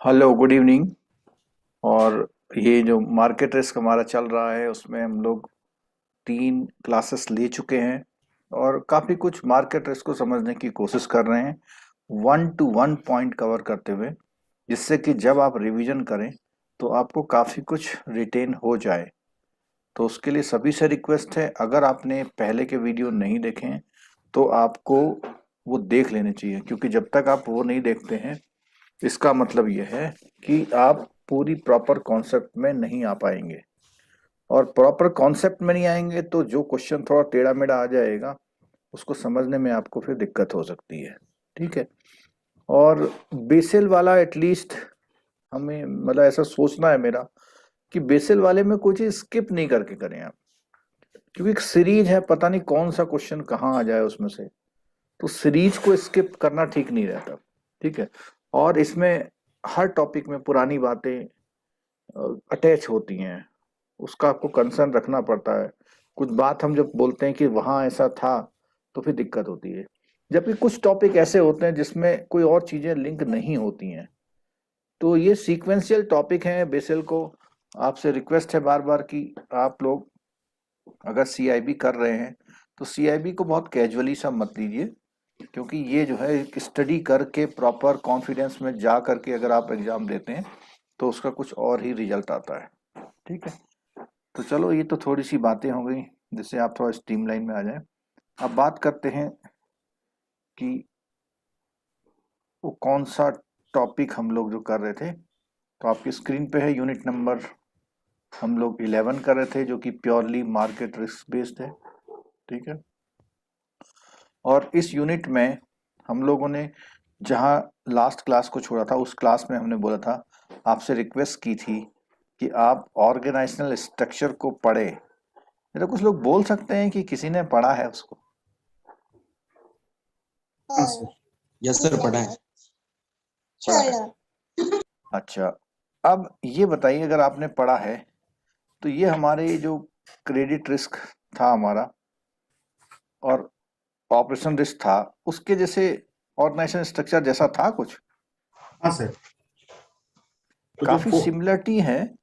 Hello, good evening. और ये जो मार्केट रिस्क हमारा चल रहा है उसमें हम लोग 3 क्लासेस ले चुके हैं और काफ़ी कुछ मार्केट रिस्क को समझने की कोशिश कर रहे हैं, 1 to 1 पॉइंट कवर करते हुए, जिससे कि जब आप रिवीजन करें तो आपको काफ़ी कुछ रिटेन हो जाए। तो उसके लिए सभी से रिक्वेस्ट है, अगर आपने पहले के वीडियो नहीं देखे हैं तो आपको वो देख लेने चाहिए, क्योंकि जब तक आप वो नहीं देखते हैं इसका मतलब यह है कि आप पूरी प्रॉपर कॉन्सेप्ट में नहीं आ पाएंगे। और प्रॉपर कॉन्सेप्ट में नहीं आएंगे तो जो क्वेश्चन थोड़ा टेढ़ा मेढ़ा आ जाएगा उसको समझने में आपको फिर दिक्कत हो सकती है। ठीक है। और बेसिल वाला एटलीस्ट हमें मतलब ऐसा सोचना है मेरा कि बेसिल वाले में कोई चीज स्किप नहीं करके करें आप, क्योंकि एक सीरीज है, पता नहीं कौन सा क्वेश्चन कहाँ आ जाए उसमें से, तो सीरीज को स्किप करना ठीक नहीं रहता। ठीक है। और इसमें हर टॉपिक में पुरानी बातें अटैच होती हैं, उसका आपको कंसर्न रखना पड़ता है। कुछ बात हम जब बोलते हैं कि वहाँ ऐसा था तो फिर दिक्कत होती है, जबकि कुछ टॉपिक ऐसे होते हैं जिसमें कोई और चीजें लिंक नहीं होती हैं। तो ये सीक्वेंशियल टॉपिक हैं बेसिल को। आपसे रिक्वेस्ट है बार बार कि आप लोग अगर सीआईबी कर रहे हैं तो सीआईबी को बहुत कैजुअली सा मत लीजिए, क्योंकि ये जो है एक स्टडी करके प्रॉपर कॉन्फिडेंस में जा करके अगर आप एग्जाम देते हैं तो उसका कुछ और ही रिजल्ट आता है। ठीक है। तो चलो, ये तो थोड़ी सी बातें हो गई जिससे आप थोड़ा स्ट्रीमलाइन में आ जाए। अब बात करते हैं कि वो कौन सा टॉपिक हम लोग जो कर रहे थे। तो आपकी स्क्रीन पे है यूनिट नंबर, हम लोग 11 कर रहे थे, जो कि प्योरली मार्केट रिस्क बेस्ड है। ठीक है। और इस यूनिट में हम लोगों ने जहाँ लास्ट क्लास को छोड़ा था उस क्लास में हमने बोला था, आपसे रिक्वेस्ट की थी कि आप ऑर्गेनाइजेशनल स्ट्रक्चर को पढ़े। तो कुछ लोग बोल सकते हैं कि किसी ने पढ़ा है उसको। हाँ सर। यस सर, पढ़ा है। पढ़ा है। अच्छा। अब ये बताइए, अगर आपने पढ़ा है तो ये हमारे जो क्रेडिट रिस्क था हमारा और ऑपरेशन रिस्क था, उसके जैसे ऑर्गेनाइजेशन स्ट्रक्चर जैसा था कुछ? हाँ सर। तो जो काफी सिमिलरिटी है।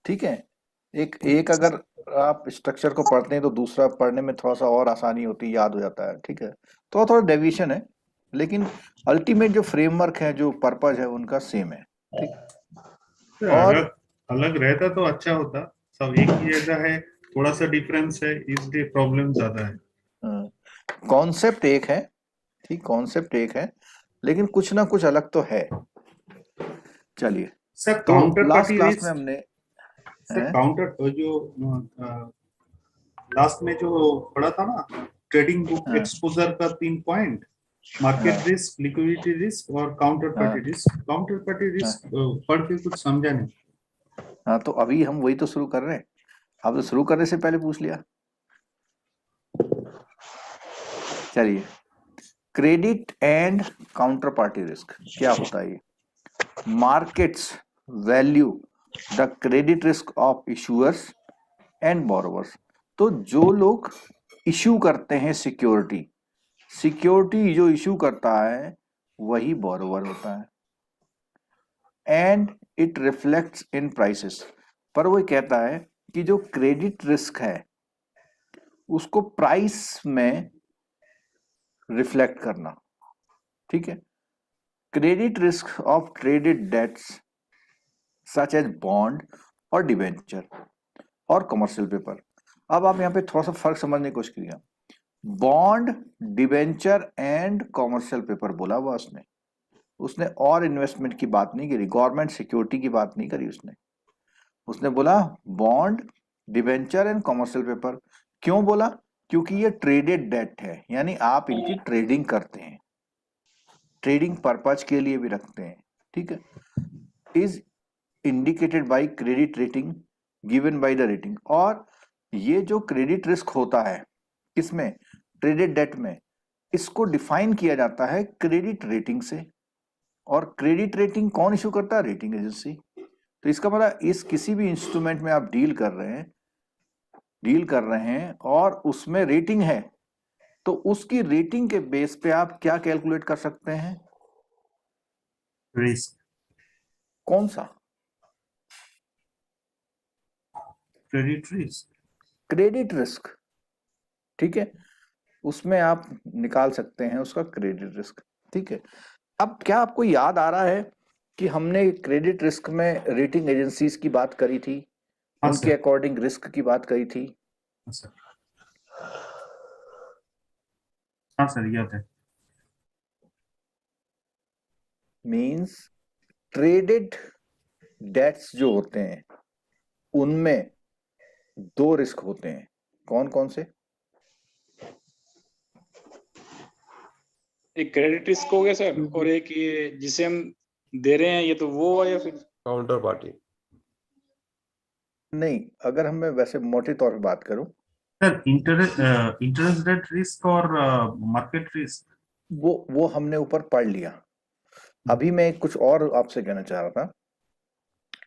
ठीक है। एक एक अगर आप स्ट्रक्चर को पढ़ते हैं तो दूसरा पढ़ने में थोड़ा सा और आसानी होती है, याद हो जाता है। ठीक है। तो थोड़ा डेविएशन है, लेकिन अल्टीमेट जो फ्रेमवर्क है, जो पर्पज है, उनका सेम है। ठीक। सर और अलग अलग रहता तो अच्छा होता। सब एक ही जैसा है, थोड़ा सा डिफरेंस है, इसलिए प्रॉब्लम ज्यादा है। कॉन्सेप्ट एक है। ठीक, कॉन्सेप्ट एक है, लेकिन कुछ ना कुछ अलग तो है। चलिए। सर तो काउंटर लास्ट पार्टी क्लास में रिस्क। हमने सर हैं? काउंटर जो लास्ट में जो पढ़ा था ना, ट्रेडिंग बुक हाँ, एक्सपोजर का 3 पॉइंट, हाँ, मार्केट रिस्क, लिक्विडिटी रिस्क और काउंटर पार्टी हाँ, रिस्क। काउंटर पार्टी हाँ, रिस्क पढ़ के कुछ समझा नहीं। हाँ, तो अभी हम वही तो शुरू कर रहे हैं। आप तो शुरू करने से पहले पूछ लिया। चलिए। Credit and counter party risk क्या होता है? ये markets value the credit risk of issuers and borrowers. तो जो लोग इशू करते हैं सिक्योरिटी, सिक्योरिटी जो इशू करता है वही बोरोवर होता है, and it reflects in prices. पर वो कहता है कि जो क्रेडिट रिस्क है उसको प्राइस में रिफ्लेक्ट करना। ठीक है। Credit risk of traded debts such as bond और डिबेंचर और कमर्शियल पेपर। अब आप यहाँ पे थोड़ा सा फर्क समझने की कोशिश कीजिए। Bond, debenture and commercial paper बोला हुआ उसने। उसने और इन्वेस्टमेंट की बात नहीं करी, गवर्नमेंट सिक्योरिटी की बात नहीं करी उसने। उसने बोला bond, debenture and commercial paper. क्यों बोला? क्योंकि ये ट्रेडेड डेट है, यानी आप इनकी ट्रेडिंग करते हैं, ट्रेडिंग पर्पज के लिए भी रखते हैं। ठीक है। Is indicated by credit rating given by the rating. और ये जो क्रेडिट रिस्क होता है किसमें? ट्रेडेड डेट में। इसको डिफाइन किया जाता है क्रेडिट रेटिंग से। और क्रेडिट रेटिंग कौन इशू करता है? Rating agency. तो इसका मतलब इस किसी भी इंस्ट्रूमेंट में आप डील कर रहे हैं और उसमें रेटिंग है, तो उसकी रेटिंग के बेस पे आप क्या कैलकुलेट कर सकते हैं? रिस्क। कौन सा? Credit risk. क्रेडिट रिस्क, ठीक है, उसमें आप निकाल सकते हैं उसका क्रेडिट रिस्क, ठीक है। अब क्या आपको याद आ रहा है कि हमने क्रेडिट रिस्क में रेटिंग एजेंसीज की बात करी थी, हाँ उनके सर। अकॉर्डिंग रिस्क की बात करी थी? हाँ सर। हाँ सर, याद है। मींस ट्रेडेड डेट्स जो होते हैं उनमें दो रिस्क होते हैं, कौन कौन से? एक क्रेडिट रिस्क हो गया सर, और एक ये जिसे हम दे रहे हैं, ये तो वो है या फिर काउंटर पार्टी? नहीं, अगर हम मैं वैसे मोटे तौर पे बात करूं, सर, इंटरेस्ट रेट रिस्क और मार्केट रिस्क। वो हमने ऊपर पढ़ लिया। अभी मैं कुछ और आपसे कहना चाह रहा था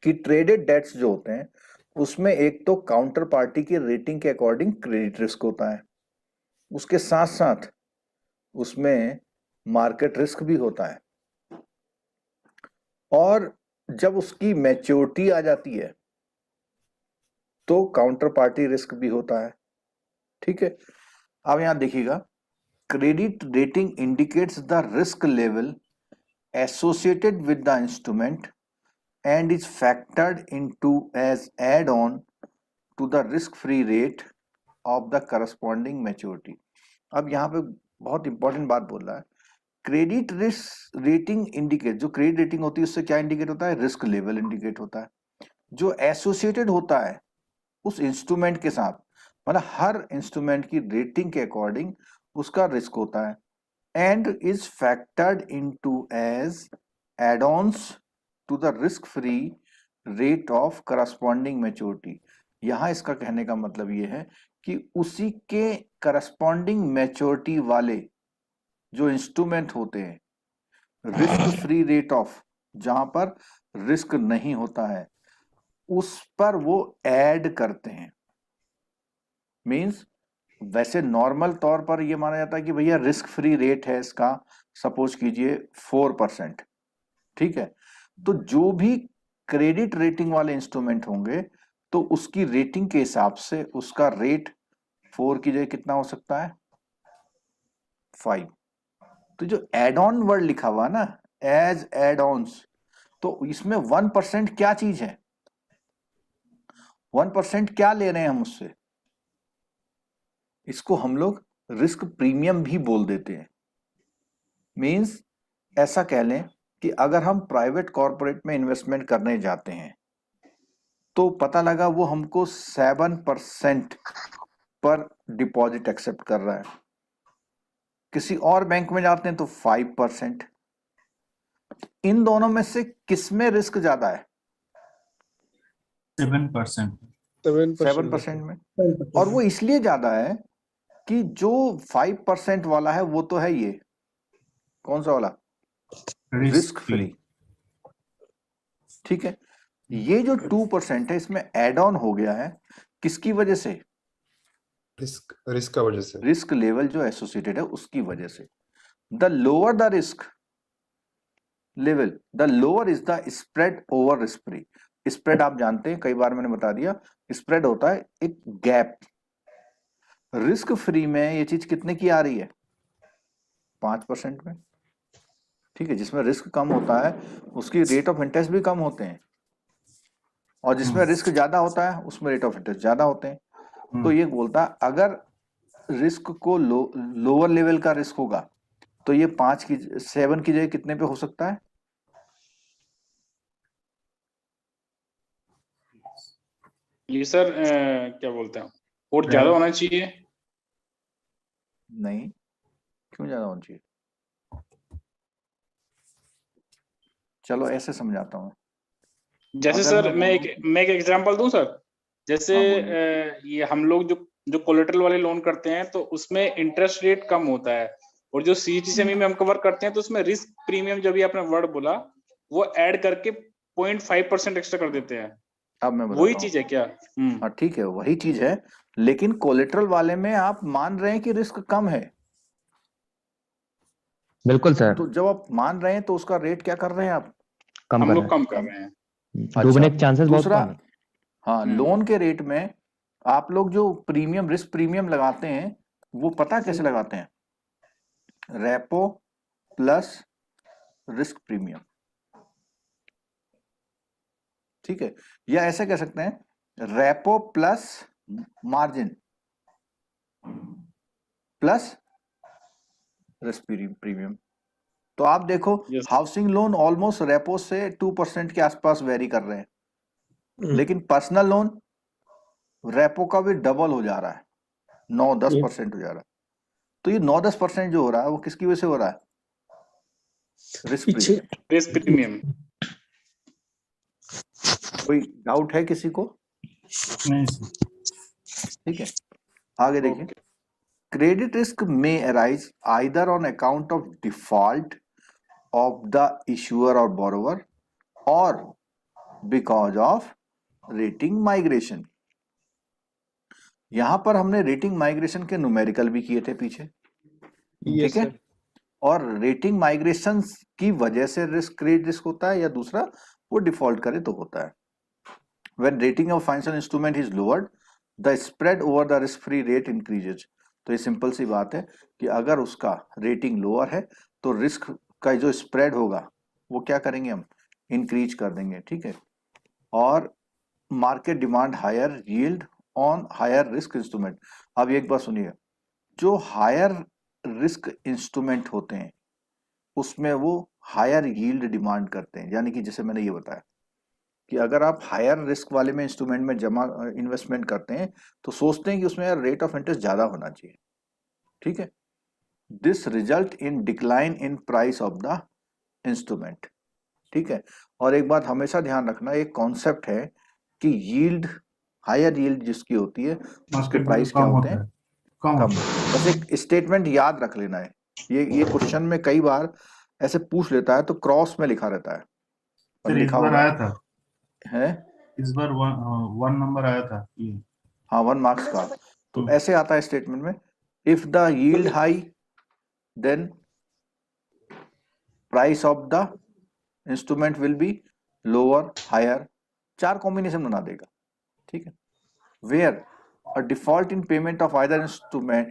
कि ट्रेडेड डेट्स जो होते हैं उसमें एक तो काउंटर पार्टी की रेटिंग के अकॉर्डिंग क्रेडिट रिस्क होता है, उसके साथ साथ उसमें मार्केट रिस्क भी होता है, और जब उसकी मैच्योरिटी आ जाती है तो काउंटर पार्टी रिस्क भी होता है, ठीक है। अब यहां देखिएगा, credit rating indicates the risk level associated with the instrument and is factored into as add-on to the risk-free rate of the corresponding maturity। अब यहाँ पे बहुत इंपॉर्टेंट बात बोल रहा है, क्रेडिट रिस्क रेटिंग इंडिकेट, जो क्रेडिट रेटिंग होती है उससे क्या इंडिकेट होता है? रिस्क लेवल इंडिकेट होता है, जो एसोसिएटेड होता है उस इंस्ट्रूमेंट के साथ, मतलब हर इंस्ट्रूमेंट की रेटिंग के अकॉर्डिंग उसका रिस्क होता है, and is factored into as add ons to the risk free rate of corresponding maturity. यहां इसका कहने का मतलब यह है कि उसी के करस्पॉन्डिंग मैच्योरिटी वाले जो इंस्ट्रूमेंट होते हैं, रिस्क फ्री रेट ऑफ, जहां पर रिस्क नहीं होता है, उस पर वो ऐड करते हैं। मींस वैसे नॉर्मल तौर पर ये माना जाता है कि भैया रिस्क फ्री रेट है इसका, सपोज कीजिए 4%, ठीक है। तो जो भी क्रेडिट रेटिंग वाले इंस्ट्रूमेंट होंगे तो उसकी रेटिंग के हिसाब से उसका रेट 4 की जगह कितना हो सकता है? 5। तो जो एड ऑन वर्ड लिखा हुआ ना, एज एड ऑन्स, तो इसमें 1% क्या चीज है? 1% क्या ले रहे हैं हम उससे? इसको हम लोग रिस्क प्रीमियम भी बोल देते हैं। मींस ऐसा कह लें कि अगर हम प्राइवेट कॉर्पोरेट में इन्वेस्टमेंट करने जाते हैं तो पता लगा वो हमको 7% पर डिपॉजिट एक्सेप्ट कर रहा है, किसी और बैंक में जाते हैं तो 5%। इन दोनों में से किसमें रिस्क ज्यादा है? 7%। 7% में। और वो इसलिए ज्यादा है कि जो 5% वाला है वो तो है ये कौन सा वाला? रिस्क फ्री, ठीक है। ये जो 2% है इसमें एड ऑन हो गया है, किसकी वजह से? रिस्क का वजह से, रिस्क लेवल जो एसोसिएटेड है उसकी वजह से। The lower the risk level, the lower is the spread over risk free. Spread आप जानते हैं, कई बार मैंने बता दिया, स्प्रेड होता है एक गैप। रिस्क फ्री में ये चीज कितने की आ रही है? 5% में, ठीक है। जिसमें रिस्क कम होता है उसकी रेट ऑफ इंटरेस्ट भी कम होते हैं, और जिसमें रिस्क ज्यादा होता है उसमें रेट ऑफ इंटरेस्ट ज्यादा होते हैं। तो ये बोलता है अगर रिस्क को लोअर लेवल का रिस्क होगा तो ये 7 की जगह कितने पे हो सकता है? ये सर क्या बोलते हैं, और ज्यादा होना चाहिए? नहीं, क्यों ज्यादा होना चाहिए? चलो ऐसे समझाता हूँ। जैसे अगर सर मैं एक एग्जांपल दूं सर। जैसे हाँ, बोलिए। ये हम लोग जो जो कोलेटरल वाले लोन करते हैं तो उसमें इंटरेस्ट रेट कम होता है, और जो सीजीसीएमई में हम कवर करते हैं तो उसमें रिस्क प्रीमियम, जो भी आपने वर्ड बोला, वो ऐड करके 0.5% एक्स्ट्रा कर देते हैं। अब मैं वही बताता चीज है हूँ। क्या? हाँ ठीक है, वही चीज है, लेकिन कोलेटरल वाले में आप मान रहे हैं कि रिस्क कम है, बिल्कुल सर। तो जब आप मान रहे हैं तो उसका रेट क्या कर रहे हैं आप? कम हम कर लोग रहे कम कर रहे हैं। हैं, डूबने के चांसेस बहुत दूसरा, कम है। हाँ, लोन के रेट में आप लोग जो प्रीमियम, रिस्क प्रीमियम लगाते हैं, वो पता कैसे लगाते हैं? रेपो प्लस रिस्क प्रीमियम, ठीक है, या ऐसे कह सकते हैं repo plus margin plus risk premium. तो आप देखो, Yes. Housing loan almost repo से 2% के आसपास वेरी कर रहे हैं, लेकिन पर्सनल लोन रेपो का भी डबल हो जा रहा है, 9-10% हो जा रहा है। तो ये 9-10% जो हो रहा है वो किसकी वजह से हो रहा है? Risk premium. Risk premium. कोई डाउट है किसी को? नहीं सर। ठीक है, आगे देखिए। क्रेडिट रिस्क में arise either on account of default of the issuer और बोरोवर और बिकॉज ऑफ रेटिंग माइग्रेशन। यहां पर हमने रेटिंग माइग्रेशन के न्यूमेरिकल भी किए थे पीछे, ठीक है, और रेटिंग माइग्रेशन की वजह से रिस्क, क्रेडिट रिस्क होता है, या दूसरा वो डिफॉल्ट करे तो होता है। When rating of financial instrument is lowered, the spread over the risk free rate increases। तो ये सिंपल सी बात है कि अगर उसका रेटिंग लोअर है तो रिस्क का जो स्प्रेड होगा वो क्या करेंगे हम? इंक्रीज कर देंगे, ठीक है। और market demand higher yield on higher risk instrument. अब एक बात सुनिए, जो हायर रिस्क इंस्ट्रूमेंट होते हैं उसमें वो हायर यील्ड डिमांड करते हैं, यानी कि जैसे मैंने ये बताया कि अगर आप हायर रिस्क वाले में इंस्ट्रूमेंट में जमा इन्वेस्टमेंट करते हैं तो सोचते हैं कि उसमें रेट ऑफ इंटरेस्ट ज्यादा होना चाहिए, ठीक है। This result in decline in price of the instrument, ठीक है। और एक बात हमेशा ध्यान रखना, एक कॉन्सेप्ट है कि यील्ड, हायर यील्ड जिसकी होती है उसके प्राइस क्या होते हैं? कम। बस एक स्टेटमेंट याद रख लेना है, ये क्वेश्चन में कई बार ऐसे पूछ लेता है तो क्रॉस में लिखा रहता है, सर इस लिखा बार होगा आया था, है, इस बार 1 नंबर आया था ये। हाँ 1 मार्क्स का। तो ऐसे आता है स्टेटमेंट में, if the yield high then price of the instrument will be lower higher, 4 combination बना देगा, ठीक है। Where a default in payment of either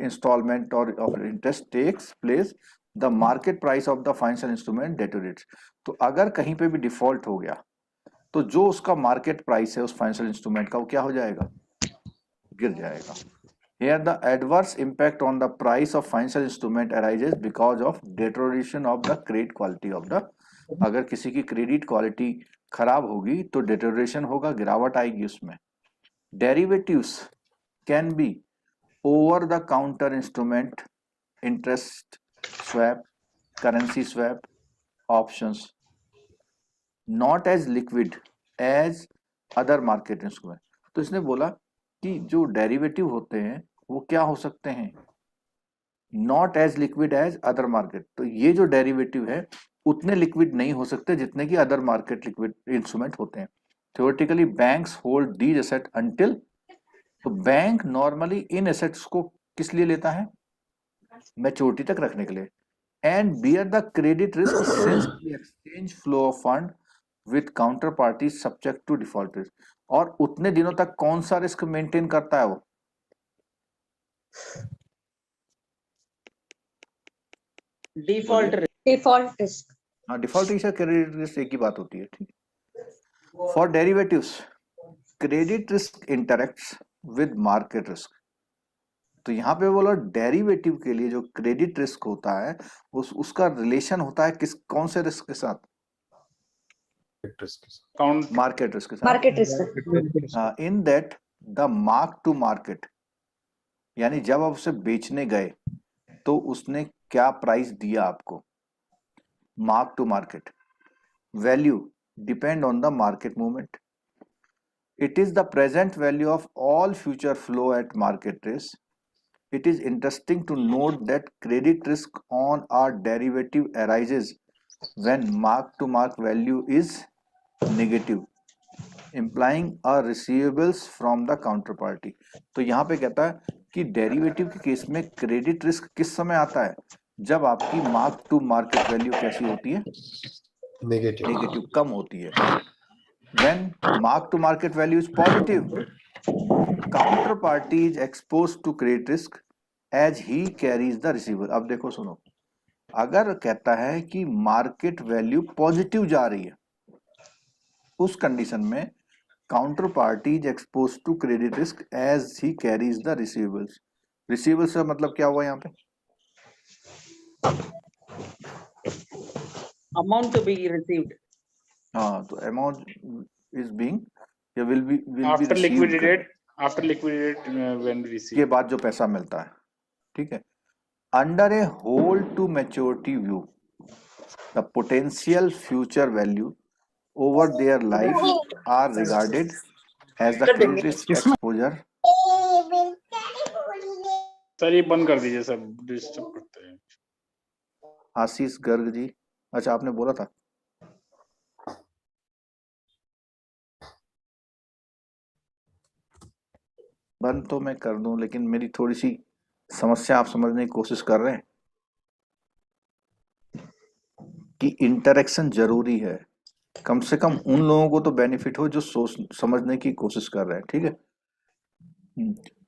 installment or of interest takes place, the market price of the financial instrument deteriorates। तो अगर कहीं पे भी default हो गया तो जो उसका मार्केट प्राइस है उस फाइनेंशियल इंस्ट्रूमेंट का वो क्या हो जाएगा? गिर जाएगा। Here the adverse impact on the price of financial instrument arises because of deterioration of the credit quality of the, अगर किसी की क्रेडिट क्वालिटी खराब होगी तो डिटोरेशन होगा, गिरावट आएगी उसमें। Derivatives can be over the counter instrument, interest swap, currency swap, options, not as liquid as other market instrument. तो इसने बोला कि जो डेरिवेटिव होते हैं वो क्या हो सकते हैं? Not as liquid as other market. तो ये जो डेरिवेटिव है उतने लिक्विड नहीं हो सकते जितने कि अदर मार्केट लिक्विड इंस्ट्रूमेंट होते हैं। Theoretically banks hold these asset until, तो बैंक नॉर्मली इन एसेट्स को किस लिए लेता है? मैच्योरिटी तक रखने के लिए। And bear the credit risk since the exchange flow of fund with counter party subject to default risk. और उतने दिनों तक कौन सा रिस्क मेंटेन करता है वो? Default risk. हाँ, डिफॉल्ट रिस्क क्रेडिट रिस्क एक ही बात होती है, ठीक। For derivatives credit risk interacts with market risk. तो यहाँ पे बोला डेरिवेटिव के लिए जो क्रेडिट रिस्क होता है उसका रिलेशन होता है किस, कौन से रिस्क के साथ? मार्केट रिस्क के साथ। Market risk. In that the mark to market, यानी जब आप उसे बेचने गए तो उसने क्या प्राइस दिया आपको? Mark to market value depend on the market movement. It is the present value of all future flow at market risk. It is interesting to note that credit risk on a derivative arises when mark-to-market value is negative, implying a receivables from the counterparty। तो यहाँ पे कहता है कि derivative के case में credit risk किस समय आता है? जब आपकी मार्क टू मार्केट वैल्यू कैसी होती है? Negative. नेगेटिव, कम होती है। When mark to market value is positive, counterparty is exposed to credit risk as he carries the receivable। अब देखो सुनो, अगर कहता है कि मार्केट वैल्यू पॉजिटिव जा रही है, उस कंडीशन में counter party is expose to credit risk as he carries the receivables. Receivables का मतलब क्या हुआ यहाँ पे? Amount to be received. हाँ, तो अमाउंट इज बीइंग या will be after received liquidated when के रिसीव। बाद जो पैसा मिलता है, ठीक है। Under a hold to maturity view, the potential future value over their life are regarded as the credit risk exposure। Sir ये बंद कर दीजिए, सब डिस्टर्ब करते हैं। आशीष गर्ग जी, अच्छा आपने बोला था। बंद तो मैं कर दूं, लेकिन मेरी थोड़ी सी समस्या आप समझने की कोशिश कर रहे हैं कि इंटरेक्शन जरूरी है, कम से कम उन लोगों को तो बेनिफिट हो जो सोच समझने की कोशिश कर रहे हैं, ठीक है।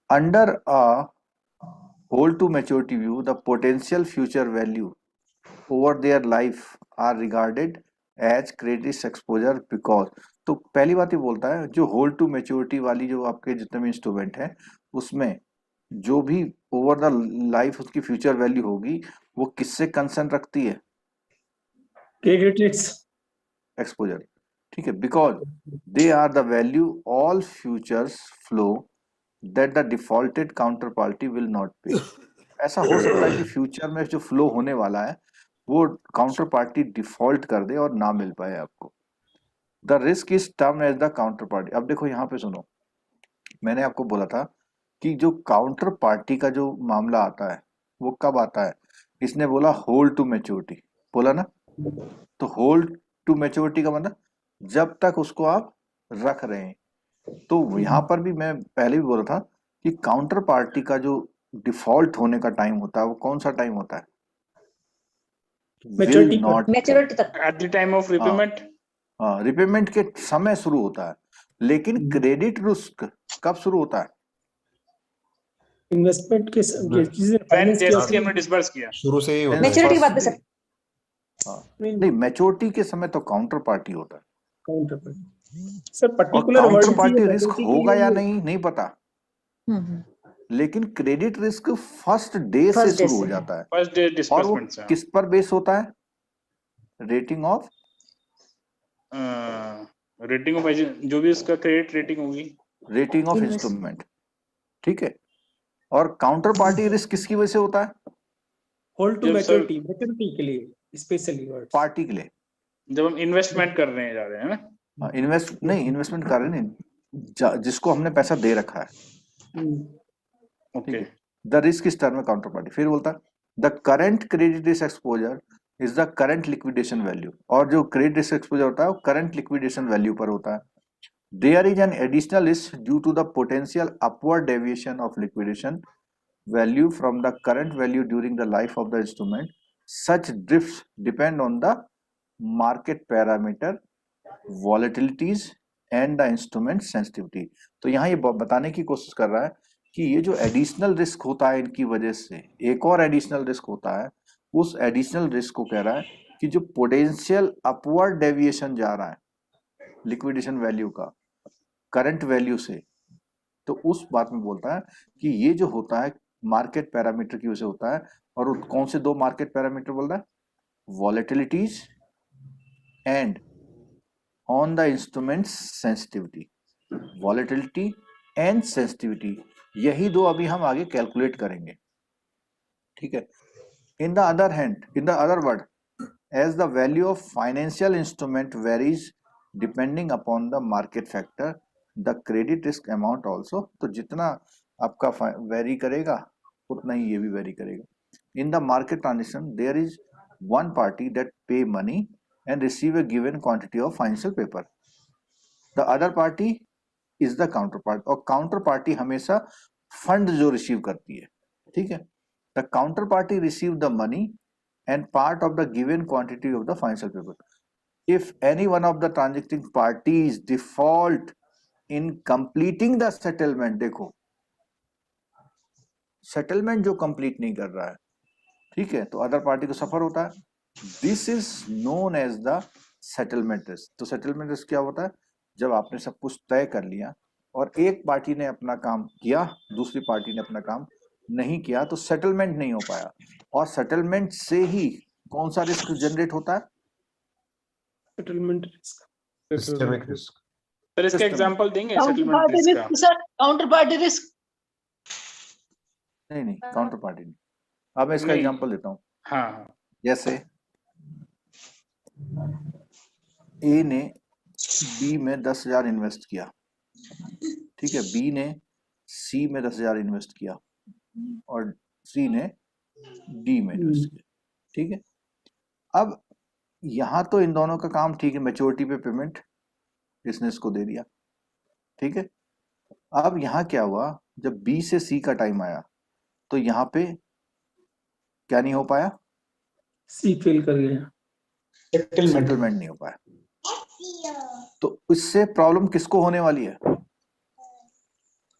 Under a hold to maturity view, the potential future value over their life are regarded as credit exposure because. तो पहली बात ये बोलता है, जो होल्ड टू मैच्योरिटी वाली जो आपके जितने भी इंस्ट्रूमेंट हैं, उसमें जो भी ओवर द लाइफ उसकी फ्यूचर वैल्यू होगी, वो किससे कंसर्न रखती है? क्रेडिट रिस्क एक्सपोजर, ठीक है। Because they are the value all futures flow that the defaulted counter party will not pay. ऐसा हो सकता है कि फ्यूचर में जो फ्लो होने वाला है वो काउंटर पार्टी डिफॉल्ट कर दे और ना मिल पाए आपको। The risk is term as the counter party. अब देखो यहाँ पे सुनो, मैंने आपको बोला था कि जो काउंटर पार्टी का जो मामला आता है वो कब आता है? इसने बोला होल्ड टू मैच्योरिटी, बोला ना। तो होल्ड टू मैच्योरिटी का मतलब जब तक उसको आप रख रहे हैं। तो यहाँ पर भी मैं पहले भी बोला था कि काउंटर पार्टी का जो डिफॉल्ट होने का टाइम होता है वो कौन सा टाइम होता है? Maturity Will not Maturity तक। At the time of repayment. हाँ, रिपेमेंट के समय शुरू होता है, लेकिन क्रेडिट रिस्क कब शुरू होता है? इन्वेस्टमेंट के चीजें व्हेन फाइनेंस जैसे हमने डिसबर्स किया। शुरू से ही होता है। Maturity के बाद में सर। हाँ, नहीं, मैच्योरिटी के समय तो काउंटर पार्टी होता है, काउंटर पार्टी सर और पर्टिकुलर काउंटर पार्टी रिस्क होगा या नहीं पता, हम्म। लेकिन क्रेडिट रिस्क फर्स्ट डे से First day शुरू हो से। जाता है। फर्स्ट डे और वो डिस्बर्समेंट से। किस पर बेस होता है? रेटिंग ऑफ रेटिंग ऑफ जो भी उसका क्रेडिट रेटिंग होगी। रेटिंग ऑफ Invest- इंस्ट्रूमेंट, ठीक है। और काउंटर पार्टी रिस्क किसकी वजह से होता है? होल्ड टू जब सर- मैच्योरिटी के लिए स्पेशली वर्ड्स पार्टी के लिए। जब हम इन्वेस्टमेंट कर रहे हैं जा रहे हैं ना। इन्वेस्टमेंट कर रहे नहीं, जिसको हमने पैसा दे रखा है, okay. The risk is term counter party. फिर बोलता है the current credit risk exposure is the current liquidation value. और जो क्रेडिट रिस्क एक्सपोजर होता है वो करंट लिक्विडेशन वैल्यू पर होता है। There is an additional risk due to the potential upward deviation of liquidation value from the current value during the life of the instrument. Such drifts depend on the market parameter, volatilities and the instrument sensitivity. तो यहाँ ये बताने की कोशिश कर रहा है कि ये जो एडिशनल रिस्क होता है इनकी वजह से, एक और एडिशनल रिस्क होता है, उस एडिशनल रिस्क को कह रहा है कि जो पोटेंशियल अपवर्ड डेविएशन जा रहा है लिक्विडेशन वैल्यू का करंट वैल्यू से, तो उस बात में बोलता है कि ये जो होता है मार्केट पैरामीटर की वजह से होता है। और कौन से दो मार्केट पैरामीटर बोल रहा है? Volatilities and on the instrument sensitivity. Volatility and sensitivity, यही दो अभी हम आगे कैलकुलेट करेंगे, ठीक है। In the other word, as the value of financial instrument varies depending upon the market factor, the credit risk amount also. तो जितना आपका वेरी करेगा उतना ही ये भी वेरी करेगा। In the market transaction there is one party that pay money and receive a given quantity of financial paper. The other party is the counterpart, और counterparty हमेशा फंड जो रिसीव करती है, ठीक है। The counterparty receive the money and part of the given quantity of the financial paper. if any one of the transacting parties default in completing the settlement, देखो settlement जो complete नहीं कर रहा है, ठीक है, तो अदर पार्टी को सफर होता है. This is known as the settlement risk. तो सेटलमेंट रिस्क क्या होता है? जब आपने सब कुछ तय कर लिया और एक पार्टी ने अपना काम किया, दूसरी पार्टी ने अपना काम नहीं किया, तो सेटलमेंट नहीं हो पाया. और सेटलमेंट से ही कौन सा रिस्क जनरेट होता है? Settlement risk. Systemic risk. Sir इसका System. एग्जांपल देंगे सेटलमेंट Counterparty रिस्क का? risk, sir. Counterparty risk. नहीं, काउंटर पार्टी नहीं. अब मैं इसका नहीं. एग्जांपल देता हूँ. हाँ जैसे ए ने बी में 10,000 इन्वेस्ट किया, ठीक है, बी ने सी में 10,000 इन्वेस्ट किया और सी ने डी में इन्वेस्ट किया, ठीक है. अब यहाँ तो इन दोनों का काम ठीक है, मैच्योरिटी पे पेमेंट इसने इसको दे दिया, ठीक है. अब यहाँ क्या हुआ, जब बी से सी का टाइम आया तो यहाँ पे क्या नहीं हो पाया? C fail कर गया. सेटलमेंट नहीं हो पाया. तो इससे प्रॉब्लम किसको होने वाली है?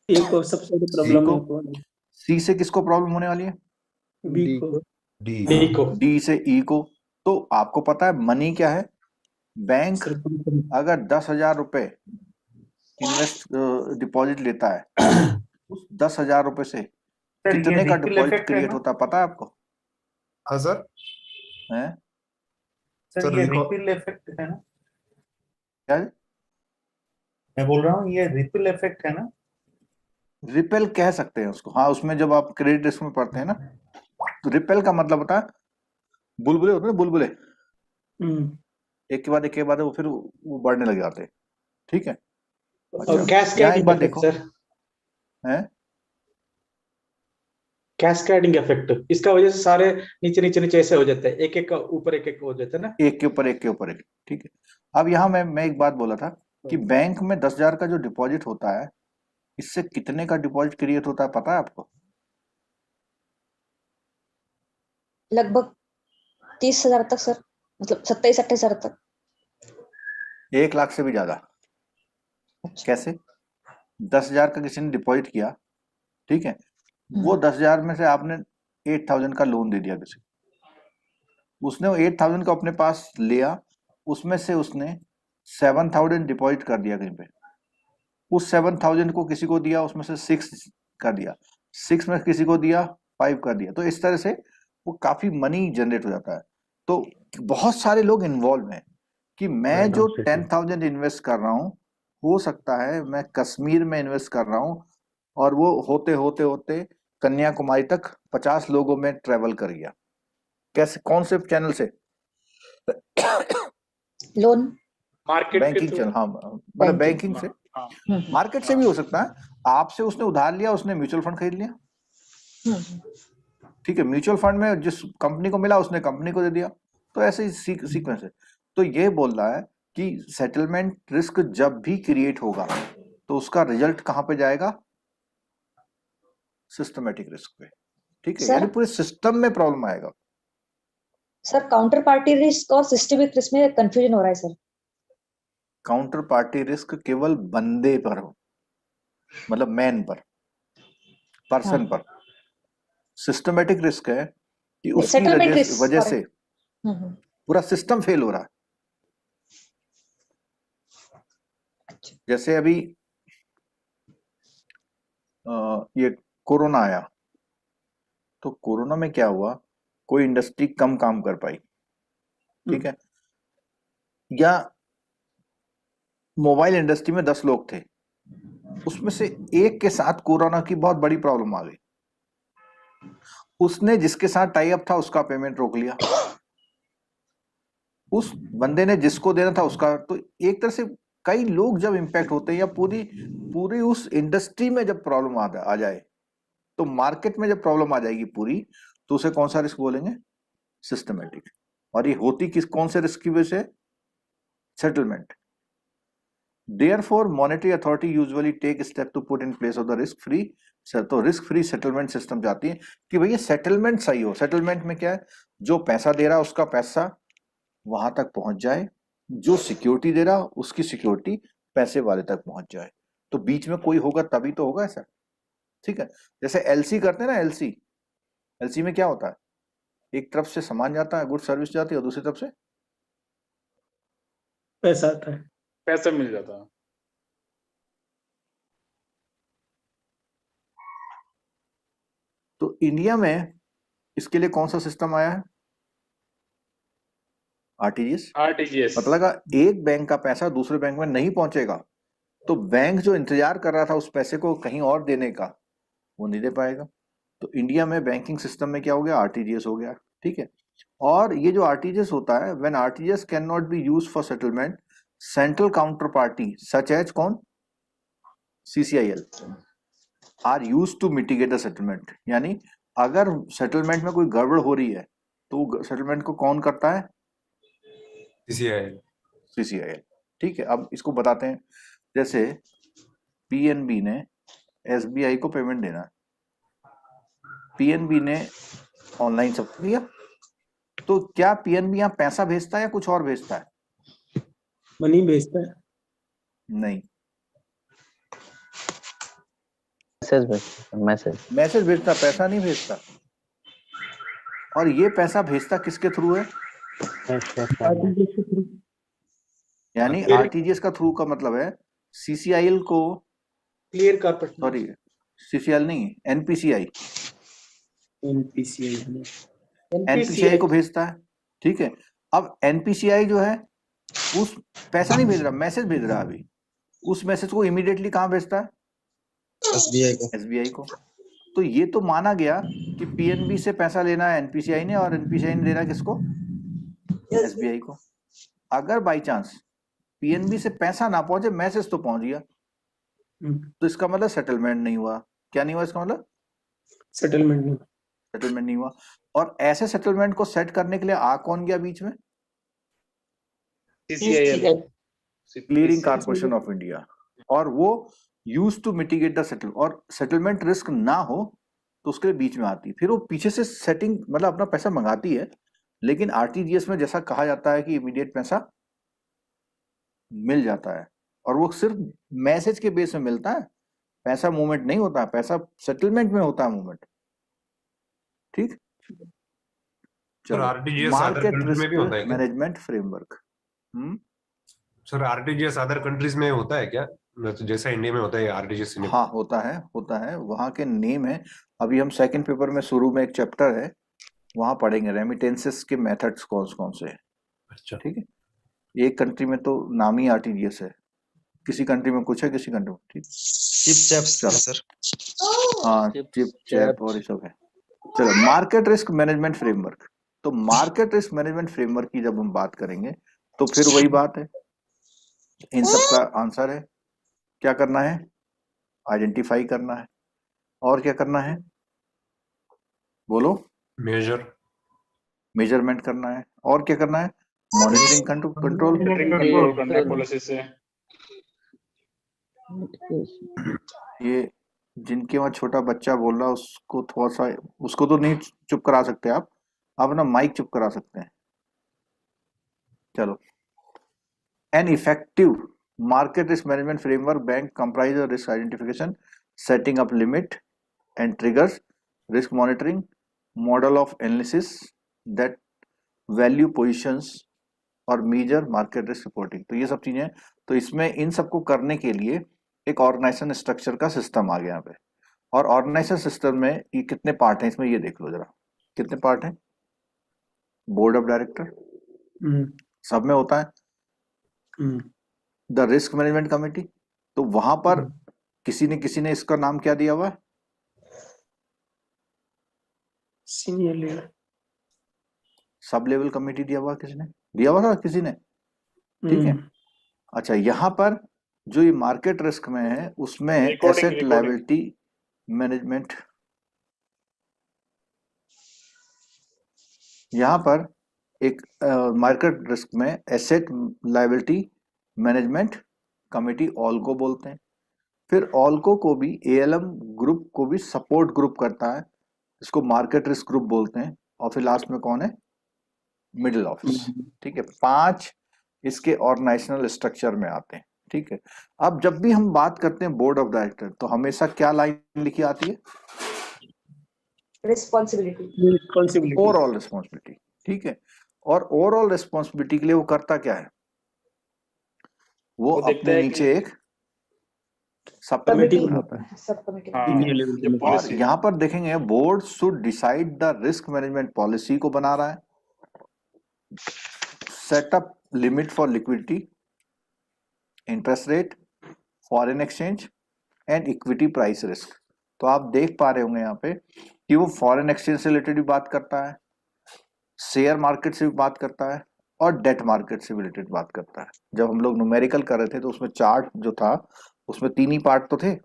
A को सबसे बड़ी प्रॉब्लम को? है कौन? सी से किसको प्रॉब्लम होने वाली है? B को. D. डी से ई को. तो आपको पता है मनी क्या है? बैंक अगर 10,000 रुपए इन्वेस्ट डिपॉजिट लेता है, उस 10,000 रुपए से कितने का डिपॉजिट क्रिएट होता है पता है आपको? हाँ सर. हैं? सर ये रिपल इफेक्ट है ना? क्या? मैं बोल रहा हूँ ये रिपल इफेक्ट है ना? रिपेल कह सकते हैं उसको. हाँ, उसमें जब आप क्रेडिट रिस्क में पढ़ते हैं ना, तो रिपेल का मतलब होता है बुलबुले होते हैं, बुलबुले एक के बाद वो फिर वो बढ़ने लग जाते हैं, ठीक है. और कैस्केडिंग एक बार इफेक्ट देखो. सर, हैं? कैस्केडिंग इफेक्ट, इसका वजह से सारे नीचे नीचे नीचे ऐसे हो जाते हैं, एक एक का ऊपर एक एक हो जाता है ना, एक के ऊपर एक, ठीक है. अब यहाँ मैं एक बात बोला था कि बैंक में 10,000 का जो डिपॉजिट होता है, इससे कितने का डिपॉजिट क्रिएट होता है पता है आपको? लगभग 30,000 तक सर, मतलब 27-28,000 तक. 1 लाख से भी ज्यादा. कैसे? 10,000 का किसी ने डिपॉजिट किया, ठीक है, वो 10,000 में से आपने 8,000 का लोन दे दिया किसी को. उसने वो 8,000 का अपने पास लिया, उसमें से उसने 7,000 डिपॉजिट कर दिया कहीं पे. उस 7,000 को किसी को दिया, उसमें से 6 कर दिया, 6 में किसी को दिया, 5 कर दिया. तो इस तरह से वो काफी मनी जनरेट हो जाता है. तो बहुत सारे लोग इन्वॉल्व हैं कि मैं जो 10,000 इन्वेस्ट कर रहा हूँ, हो सकता है मैं कश्मीर में इन्वेस्ट कर रहा हूँ और वो होते होते होते कन्याकुमारी तक 50 लोगों में ट्रेवल कर गया. कैसे? कौन से चैनल से? लोन. मार्केट के बैंकिंग थ्रू. चैनल. हाँ, मतलब बैंकिंग से. मार्केट से भी हो सकता है. आपसे उसने उधार लिया, उसने म्यूचुअल फंड खरीद लिया, ठीक है, म्यूचुअल फंड में जिस कंपनी को मिला उसने कंपनी को दे दिया. तो ऐसे ही सीक्वेंस है. तो ये बोल रहा है कि सेटलमेंट रिस्क जब भी क्रिएट होगा तो उसका रिजल्ट कहां पे जाएगा? सिस्टमेटिक रिस्क पे, ठीक है. सर? यानी पूरे सिस्टम में प्रॉब्लम आएगा. सर काउंटर पार्टी रिस्क और सिस्टमिक रिस्क में कंफ्यूजन हो रहा है सर. काउंटर पार्टी रिस्क केवल बंदे पर हो, मतलब मैन पर, पर्सन पर. सिस्टमेटिक रिस्क है कि उसकी Settlement risk, वजह sorry. से पूरा सिस्टम फेल हो रहा है. जैसे अभी ये कोरोना आया, तो कोरोना में क्या हुआ, कोई इंडस्ट्री कम काम कर पाई, ठीक है, या मोबाइल इंडस्ट्री में 10 लोग थे, उसमें से एक के साथ कोरोना की बहुत बड़ी प्रॉब्लम आ गई. उसने जिसके साथ टाई अप था उसका पेमेंट रोक लिया, उस बंदे ने जिसको देना था उसका. तो एक तरह से कई लोग जब इंपैक्ट होते हैं या पूरी उस इंडस्ट्री में जब प्रॉब्लम आ जाए, तो मार्केट में जब प्रॉब्लम आ जाएगी पूरी, तो उसे कौन सा रिस्क बोलेंगे? सिस्टमेटिक. और ये होती कौन से रिस्क की वजह से? Settlement. Therefore, monetary authority usually take step to put in place of the risk free. तो रिस्क फ्री सेटलमेंट सिस्टम जाती है कि भैया सेटलमेंट सही हो. सेटलमेंट में क्या है? जो पैसा दे रहा है उसका पैसा वहां तक पहुंच जाए, जो सिक्योरिटी दे रहा उसकी सिक्योरिटी पैसे वाले तक पहुंच जाए। तो बीच में कोई होगा तभी तो होगा ऐसा, ठीक है। जैसे एलसी करते हैं ना, एलसी में क्या होता है, एक तरफ से सामान जाता है, गुड सर्विस जाती है, और दूसरी तरफ से पैसा आता है। पैसा मिल जाता है। तो इंडिया में इसके लिए कौन सा सिस्टम आया है, आरटीजीएस। आरटीजीएस मतलब एक बैंक का पैसा दूसरे बैंक में नहीं पहुंचेगा तो बैंक जो इंतजार कर रहा था उस पैसे को कहीं और देने का, वो नहीं दे पाएगा। तो इंडिया में बैंकिंग सिस्टम में क्या हो गया, आरटीजीएस हो गया, ठीक है। और ये जो आरटीजीएस होता है, when RTGS can not be used for settlement, central counter party such as कौन, CCIL are used to mitigate the settlement. यानी अगर सेटलमेंट में कोई गड़बड़ हो रही है तो सेटलमेंट को कौन करता है, सीसीआईएल, ठीक है। अब इसको बताते हैं, जैसे पीएनबी ने एसबीआई को पेमेंट देना है, पीएनबी ने ऑनलाइन सब किया, तो क्या पीएनबी यहाँ पैसा भेजता है या कुछ और भेजता है, मनी भेजता है। नहीं, मैसेज भेजता, पैसा नहीं भेजता। और ये पैसा भेजता किसके थ्रू है, यानी आरटीजीएस का थ्रू का मतलब है सीसीआईएल को, क्लियर कारपेट, सॉरी सीसीआईएल नहीं, एनपीसीआई को भेजता है, ठीक है। अब एनपीसीआई जो है उस पैसा नहीं भेज रहा, मैसेज भेज रहा है अभी, उस मैसेज को इमीडिएटली कहाँ भेजता है, एसबीआई को। तो ये तो माना गया कि पीएनबी से पैसा लेना है एनपीसीआई ने, और एनपीसीआई ने देना किसको, एसबीआई को। अगर बाई चांस पीएनबी से पैसा ना पहुंचे, मैसेज तो पहुंच गया, तो इसका मतलब सेटलमेंट नहीं हुआ। क्या नहीं हुआ इसका मतलब, सेटलमेंट नहीं हुआ। और ऐसे सेटलमेंट को सेट करने के लिए आ कौन गया बीच में, CCIL, clearing corporation of India, और वो use to mitigate the settle, और सेटलमेंट रिस्क ना हो तो उसके बीच में आती, फिर वो पीछे से सेटिंग मतलब अपना पैसा मंगाती है। लेकिन आरटीजीएस में जैसा कहा जाता है कि इमीडिएट पैसा मिल जाता है, और वो सिर्फ मैसेज के बेस में मिलता है, पैसा मूवमेंट नहीं होता है, पैसा सेटलमेंट में होता है मूवमेंट, ठीक। चलो, RTGS market risk management framework, sir RTGS other countries में होता है क्या, जैसा इंडिया में होता है आरटीजीएस? हाँ होता है, वहाँ के नेम है। अभी हम सेकंड पेपर में शुरू में एक चैप्टर है, वहाँ पढ़ेंगे रेमिटेंसेस के मेथड्स कौन से हैं। अच्छा, ठीक है। एक कंट्री में तो नाम ही आरटीजीएस है, किसी कंट्री में कुछ है, किसी कंट्री में ठीक। सर हाँ, चिप चैप और ये सब है। चलो, मार्केट रिस्क मैनेजमेंट फ्रेमवर्क। तो मार्केट रिस्क मैनेजमेंट फ्रेमवर्क की जब हम बात करेंगे तो फिर वही बात है, इन सब का आंसर है क्या करना है, आइडेंटिफाई करना है, और क्या करना है बोलो, मेजरमेंट करना है, और क्या करना है, मॉनिटरिंग कंट्रोल पॉलिसी से। ये जिनके वहां छोटा बच्चा बोल रहा उसको थोड़ा सा, उसको तो नहीं चुप करा सकते आप अपना माइक चुप करा सकते हैं। चलो, an effective market risk management framework bank comprise risk identification, setting up limit and triggers, risk monitoring, model of analysis that value positions और मेजर मार्केट रिस्क रिपोर्टिंग। तो ये सब चीजें, तो इसमें इन सबको करने के लिए एक ऑर्गेनाइजेशन स्ट्रक्चर का सिस्टम आ गया यहाँ पे। और ऑर्गेनाइजेशन सिस्टम में ये कितने पार्ट हैं, इसमें ये देख लो जरा, कितने पार्ट हैं। बोर्ड ऑफ डायरेक्टर सब में होता है, द रिस्क मैनेजमेंट कमेटी, तो वहां पर किसी ने इसका नाम क्या दिया हुआ है, senior leader, sub level committee दिया हुआ, किसी ने दिया हुआ था, किसी ने, ठीक है। अच्छा, यहाँ पर जो ये मार्केट रिस्क में है उसमें एसेट लायबिलिटी मैनेजमेंट, यहाँ पर एक मार्केट रिस्क में एसेट लायबिलिटी मैनेजमेंट कमेटी ऑल्को बोलते हैं। फिर ऑल्को को भी एएलएम ग्रुप को भी सपोर्ट ग्रुप करता है, इसको मार्केट रिस्क ग्रुप बोलते हैं। और फिर लास्ट में कौन है, मिडिल ऑफिस, ठीक है। 5 इसके ऑर्गेनाइजेशनल स्ट्रक्चर में आते हैं। ठीक है, अब जब भी हम बात करते हैं बोर्ड ऑफ डायरेक्टर तो हमेशा क्या लाइन लिखी आती है? रिस्पॉन्सिबिलिटी। Overall responsibility. ठीक है, और ओवरऑल रिस्पॉन्सिबिलिटी के लिए वो करता क्या है? वो देखता अपने है नीचे कि एक सब कमेटी कमेटी बनाता है। सब कमेटी हाँ, ठीक है, लेवल जो और पॉलिसी यहाँ पर देखेंगे board should decide the risk management policy को बना रहा है, setup limit for liquidity, interest rate, foreign exchange and equity price risk. तो आप देख पा रहे होंगे यहाँ पे कि वो फॉरेन एक्सचेंज से रिलेटेड भी बात करता है, शेयर मार्केट से भी बात करता है और डेट मार्केट से भी रिलेटेड बात करता है। जब हम लोग न्यूमेरिकल कर रहे थे तो उसमें चार्ट जो था उसमें 3 ही पार्ट तो थे।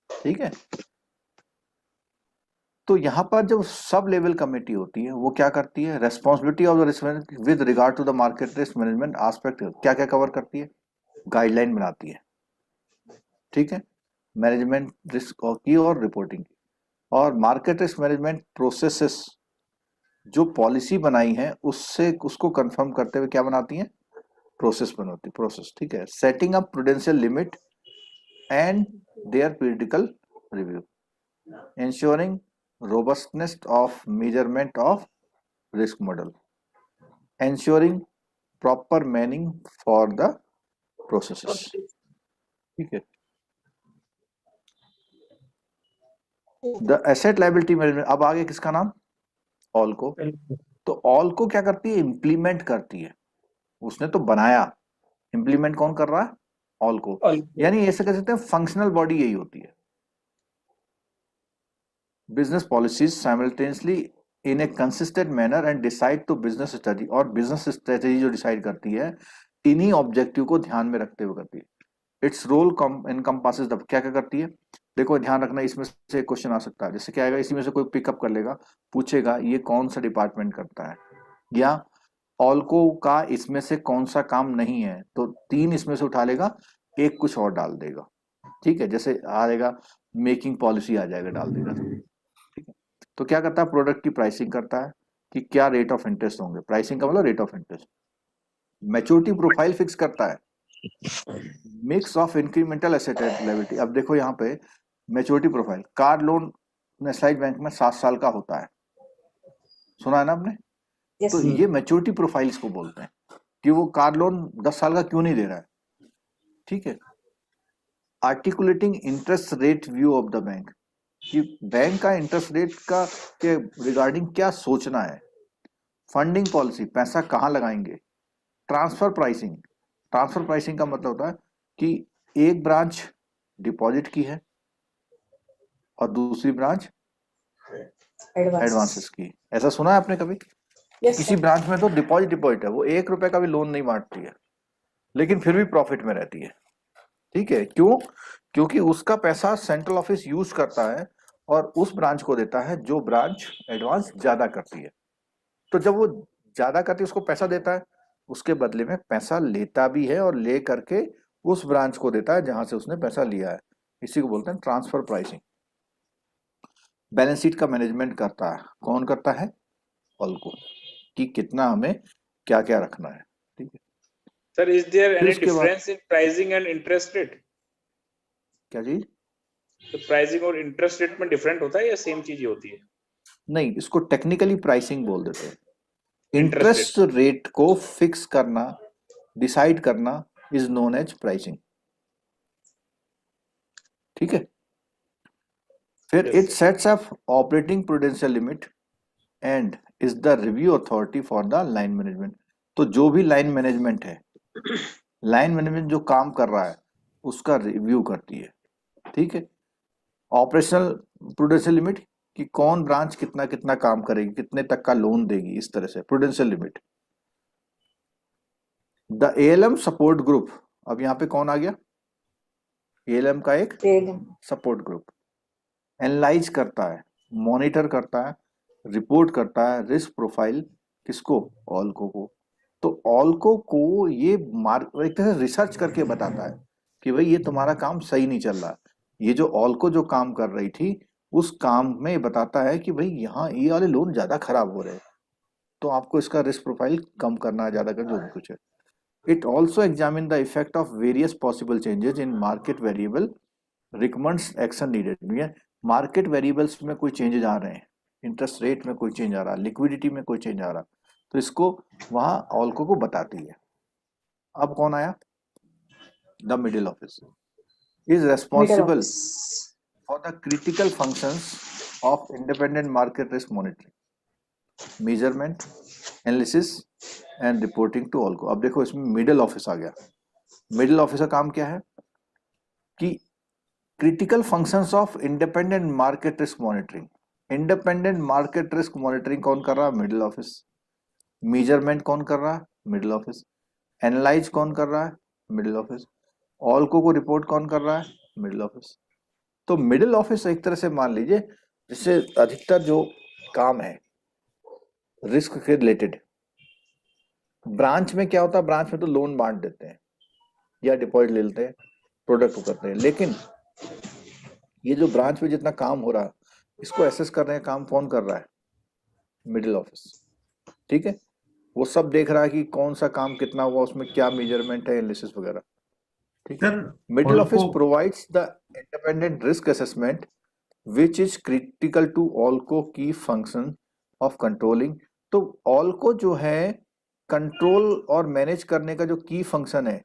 ठीक है, तो यहाँ पर जब सब लेवल कमेटी होती है वो क्या करती है? Responsibility of the risk management with regard to the market risk management aspect क्या क्या कवर करती है? गाइडलाइन बनाती है। ठीक है, मैनेजमेंट रिस्क की और रिपोर्टिंग की, और मार्केट रिस्क मैनेजमेंट प्रोसेसेस जो पॉलिसी बनाई है उससे उसको कंफर्म करते हुए क्या बनाती है? प्रोसेस बनाती, प्रोसेस। ठीक है, setting up prudential limit and their periodical review, ensuring robustness of measurement of risk model, ensuring proper manning for the processes। ठीक है, द एसेट लायबिलिटी मैनेजमेंट। अब आगे किसका नाम? ऑल्को। तो ऑल्को क्या करती है? इम्प्लीमेंट करती है। उसने तो बनाया, इम्प्लीमेंट कौन कर रहा है? ऑल्को। यानी ऐसे कह सकते हैं फंक्शनल बॉडी यही होती है। business policies simultaneously in a consistent manner and decide to business strategy, और business strategy जो decide करती है इन्हीं ऑब्जेक्टिव को ध्यान में रखते हुए करती है। इट्स रोल encompasses द, क्या क्या करती है? देखो ध्यान रखना, इसमें से क्वेश्चन आ सकता है, जैसे क्या आएगा, इसी में से कोई पिकअप कर लेगा, पूछेगा ये कौन सा डिपार्टमेंट करता है, या ऑल्को का इसमें से कौन सा काम नहीं है, तो 3 इसमें से उठा लेगा, एक कुछ और डाल देगा। ठीक है, जैसे आएगा मेकिंग पॉलिसी आ जाएगा, डाल देगा। ठीक है, तो क्या करता है? प्रोडक्ट की प्राइसिंग करता है कि क्या रेट ऑफ इंटरेस्ट होंगे, प्राइसिंग का मतलब rate of interest. Maturity profile fix करता है, mix of incremental asset liability. अब देखो यहाँ पे maturity profile, car loan nationalised bank में 7 साल का होता है, सुना है ना आपने? Yes. तो ये मैच्योरिटी प्रोफाइल इसको बोलते हैं कि वो कार लोन 10 साल का क्यों नहीं दे रहा है। ठीक है, articulating interest rate view of the bank, कि बैंक का इंटरेस्ट रेट का के रिगार्डिंग क्या सोचना है। फंडिंग पॉलिसी, पैसा कहाँ लगाएंगे। ट्रांसफर प्राइसिंग, ट्रांसफर प्राइसिंग का मतलब होता है कि एक ब्रांच डिपॉजिट की है और दूसरी ब्रांच एडवांसेस की। ऐसा सुना है आपने कभी? Yes, किसी sir. ब्रांच में तो डिपॉजिट है, वो 1 रुपए का भी लोन नहीं बांटती है, लेकिन फिर भी प्रॉफिट में रहती है। ठीक है, क्यों? क्योंकि उसका पैसा सेंट्रल ऑफिस यूज करता है और उस ब्रांच को देता है जो ब्रांच एडवांस ज्यादा करती है। तो जब वो ज्यादा करती है उसको पैसा देता है, उसके बदले में पैसा लेता भी है और ले करके उस ब्रांच को देता है जहां से उसने पैसा लिया है। इसी को बोलते हैं ट्रांसफर प्राइसिंग। बैलेंस शीट का मैनेजमेंट करता है, कौन करता है? ऑल्को, कि कितना हमें क्या क्या रखना है। ठीक है सर, इज देयर फिर एनी उसके बाद difference in pricing and interest rate? क्या चीज? तो प्राइसिंग और इंटरेस्ट रेट में डिफरेंट होता है या सेम चीज ही होती है? नहीं, इसको टेक्निकली प्राइसिंग बोल देते हैं। इंटरेस्ट इंटरेस्ट रेट को फिक्स करना, डिसाइड करना इज नोन एज प्राइसिंग। ठीक है, फिर it sets up operating prudential limit and is the review authority for the line management. तो जो भी लाइन मैनेजमेंट है, लाइन मैनेजमेंट जो काम कर रहा है उसका रिव्यू करती है। ठीक है, ऑपरेशनल प्रूडेंशियल लिमिट कि कौन ब्रांच कितना कितना काम करेगी, कितने तक का लोन देगी, इस तरह से prudential limit. The ALM support group, अब यहाँ पे कौन आ गया? एएलएम का एक सपोर्ट ग्रुप एनालाइज करता है, मॉनिटर करता है, रिपोर्ट करता है रिस्क प्रोफाइल, किसको? ऑल्को को। तो ऑल्को को ये एक तरह से रिसर्च करके बताता है कि भाई ये तुम्हारा काम सही नहीं चल रहा। ये जो ऑल्को जो काम कर रही थी उस काम में बताता है कि भाई यहाँ ये वाले लोन ज्यादा खराब हो रहे हैं, तो आपको इसका रिस्क प्रोफाइल कम करना है, ज्यादा कर जो भी कुछ है। It also examine the effect of various possible changes in market variable, recommends action needed. Market variables में कोई चेंजेस आ रहे हैं, इंटरेस्ट रेट में कोई चेंज आ रहा, लिक्विडिटी में कोई चेंज आ रहा, तो इसको वहां ऑल्को को बताती है. अब कौन आया? The middle office is Middle responsible office. for the critical functions of independent market risk monitoring, measurement, analysis and reporting to ऑल्को. अब देखो इसमें मिडिल ऑफिस आ गया. मिडिल ऑफिस का काम क्या है कि critical functions of independent market risk monitoring. Independent market risk monitoring कौन कर रहा है? Middle office. मेजरमेंट कौन कर रहा है? Middle office. एनालाइज कौन कर रहा है? Middle office. ऑल्को को रिपोर्ट कौन कर रहा है? Middle office. तो मिडिल ऑफिस एक तरह से मान लीजिए जिससे अधिकतर जो काम है रिस्क के रिलेटेड. ब्रांच में क्या होता है? ब्रांच में तो लोन बांट देते हैं या डिपॉजिट ले लेते हैं, प्रोडक्ट को करते हैं. लेकिन ये जो ब्रांच में जितना काम हो रहा है इसको एसेस करने का काम कौन कर रहा है? Middle office. ठीक है, वो सब देख रहा है कि कौन सा काम कितना हुआ, उसमें क्या मेजरमेंट है, एनालिसिस वगैरह. ठीक है. Middle office provides the independent risk assessment which is critical to ALCO की फंक्शन ऑफ कंट्रोलिंग. तो ऑल्को जो है कंट्रोल और मैनेज करने का जो की फंक्शन है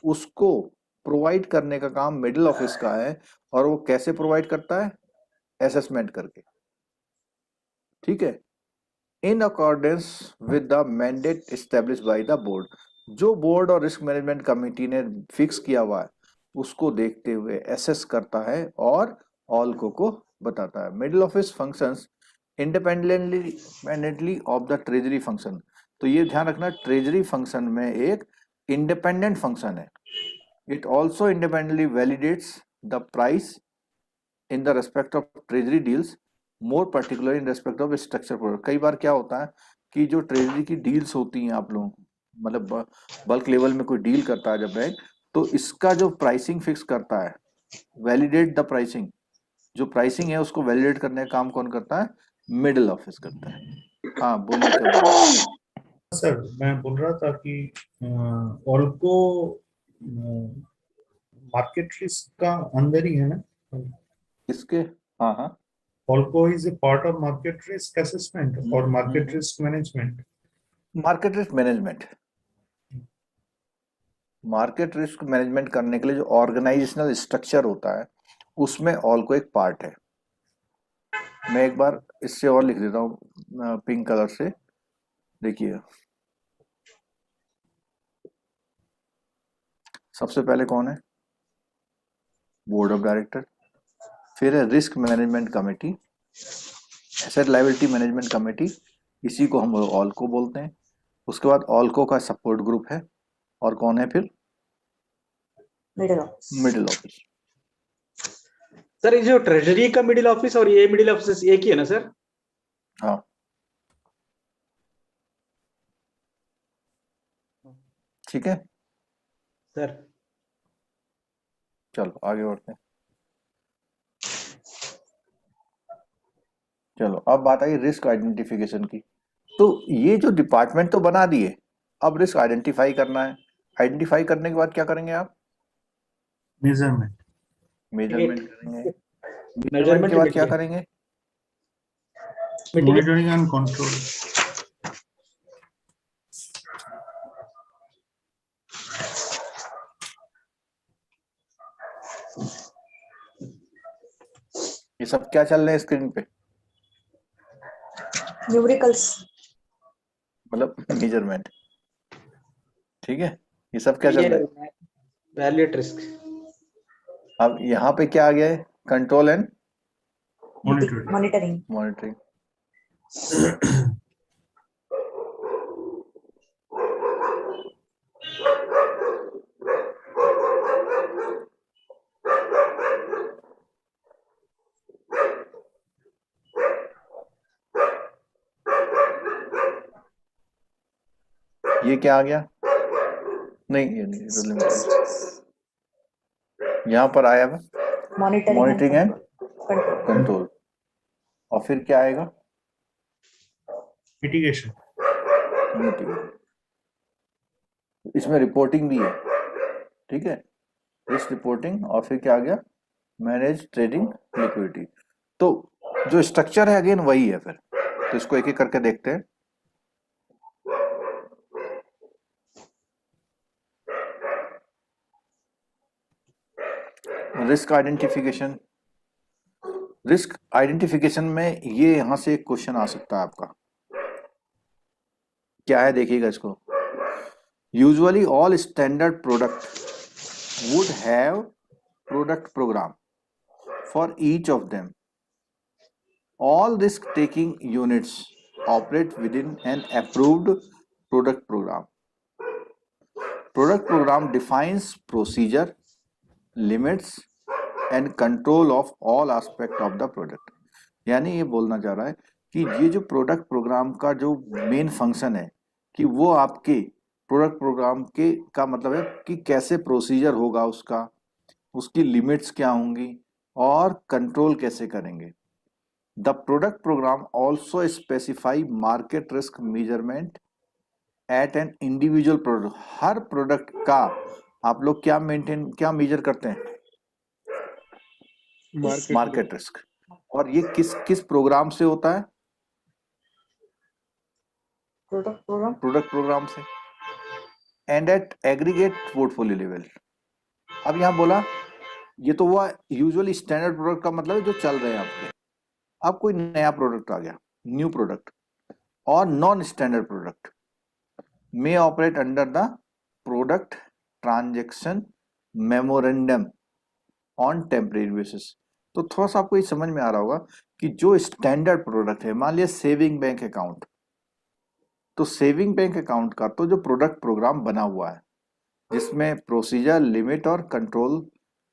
उसको प्रोवाइड करने का काम मिडिल ऑफिस का है. और वो कैसे प्रोवाइड करता है? असेसमेंट करके. ठीक है. In accordance with the mandate establish by the board. जो बोर्ड और रिस्क मैनेजमेंट कमेटी ने फिक्स किया हुआ है उसको देखते हुए एसेस करता है और ऑल्को को बताता है. Middle office functions independently of the treasury function. तो ये ध्यान रखना, ट्रेजरी फंक्शन में एक इंडिपेंडेंट फंक्शन है. It also independently validates the price in the respect of treasury deals, more particular in respect of structure product. कई बार क्या होता है कि जो ट्रेजरी की डील्स होती हैं, आप लोग मतलब बल्क लेवल में कोई डील करता है जब बैंक, तो इसका जो प्राइसिंग फिक्स करता है, वैलिडेट द प्राइसिंग, जो प्राइसिंग है उसको वैलिडेट करने का काम कौन करता है? मिडिल ऑफिस करता है. हाँ बोलिए. सर मैं बोल रहा था कि ऑल्को मार्केट रिस्क का अंदर ही है ना? इसके हाँ हाँ ALCO is a part of market risk assessment और market risk management. Market risk management. Market risk management करने के लिए जो ऑर्गेनाइजेशनल स्ट्रक्चर होता है उसमें ऑल्को एक पार्ट है. मैं एक बार इससे और लिख देता हूँ पिंक कलर से. देखिए सबसे पहले कौन है? Board of director. फिर है risk management committee, asset liability management committee, इसी को हम ऑल्को बोलते हैं. उसके बाद ऑल्को का सपोर्ट ग्रुप है. और कौन है फिर? Middle office. Middle office. Sir ये जो ट्रेजरी का मिडिल ऑफिस और ये मिडिल ऑफिस एक ही है ना सर? हाँ ठीक है सर. चलो आगे बढ़ते हैं. चलो अब बात आई रिस्क आइडेंटिफिकेशन की. तो ये जो डिपार्टमेंट तो बना दिए, अब रिस्क आइडेंटिफाई करना है. आइडेंटिफाई करने के बाद क्या करेंगे आप? मेजरमेंट. मेजरमेंट करेंगे. मेजरमेंट के बाद क्या करेंगे? Monitoring and control. ये सब क्या चल रहे हैं स्क्रीन पे? Numericals. मतलब मेजरमेंट. ठीक है, ये सब क्या चल रहा है? Valuate risk. अब यहाँ पे क्या आ गया है? Control and Monitoring. मॉनिटरिंग. ये क्या आ गया? नहीं ये नहीं, तो लिमिटेड. यहाँ पर आया हुआ मॉनिटरिंग एंड कंट्रोल. और फिर क्या आएगा? मिटिगेशन. मिटिगेशन. इसमें रिपोर्टिंग भी है, ठीक है, रिस्क रिपोर्टिंग, और फिर क्या आ गया, मैनेज ट्रेडिंग लिक्विडिटी। तो जो स्ट्रक्चर है अगेन वही है फिर, तो इसको एक एक करके देखते हैं। रिस्क आइडेंटिफिकेशन, रिस्क आइडेंटिफिकेशन में ये यहां से एक क्वेश्चन आ सकता है आपका, क्या है देखिएगा इसको। Usually all standard product would have product program for each of them. All risk-taking units operate within an approved product program. Product program defines procedure, limits, and control of all aspect of the product. यानी ये बोलना चाह रहा है कि ये जो product programme का जो मेन फंक्शन है कि वो आपके प्रोडक्ट प्रोग्राम के का मतलब है कि कैसे प्रोसीजर होगा उसका, उसकी लिमिट्स क्या होंगी और कंट्रोल कैसे करेंगे। The product program also specify market risk measurement at an individual product. Her product का आप लोग क्या मेजर करते हैं, मार्केट रिस्क, और ये किस प्रोग्राम से होता है, प्रोडक्ट प्रोग्राम से, and at aggregate portfolio level. अब यहां बोला ये तो हुआ यूजुअली स्टैंडर्ड प्रोडक्ट का मतलब है जो चल रहे हैं आपके। अब कोई नया प्रोडक्ट आ गया, न्यू प्रोडक्ट, और non standard product may operate under the product transaction memorandum on temporary basis। तो थोड़ा सा आपको ये समझ में आ रहा होगा कि जो स्टैंडर्ड प्रोडक्ट है, मान लिया सेविंग बैंक अकाउंट, तो सेविंग बैंक अकाउंट का तो जो प्रोडक्ट प्रोग्राम बना हुआ है जिसमें प्रोसीजर, लिमिट और कंट्रोल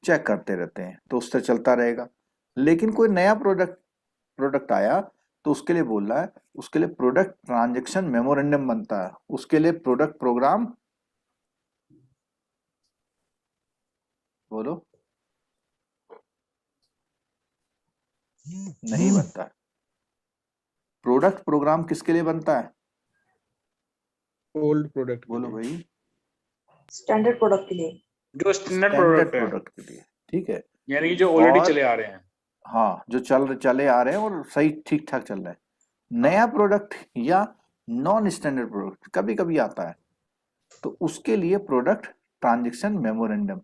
चेक करते रहते हैं, तो उससे चलता रहेगा। लेकिन कोई नया प्रोडक्ट आया तो उसके लिए बोल रहा है, उसके लिए प्रोडक्ट ट्रांजैक्शन मेमोरेंडम बनता है, उसके लिए प्रोडक्ट प्रोग्राम, बोलो, नहीं बनता है। प्रोडक्ट प्रोग्राम किसके लिए बनता है, ओल्ड प्रोडक्ट, बोलो भाई, स्टैंडर्ड प्रोडक्ट के लिए, जो स्टैंडर्ड स्टैंडर्ड प्रोडक्ट है, प्रोडक्ट के लिए, ठीक है, यानी कि जो ऑलरेडी और चले आ रहे हैं। हाँ जो चले आ रहे हैं और सही ठीक ठाक चल रहा है। नया प्रोडक्ट या नॉन स्टैंडर्ड प्रोडक्ट कभी कभी आता है, तो उसके लिए product transaction memorandum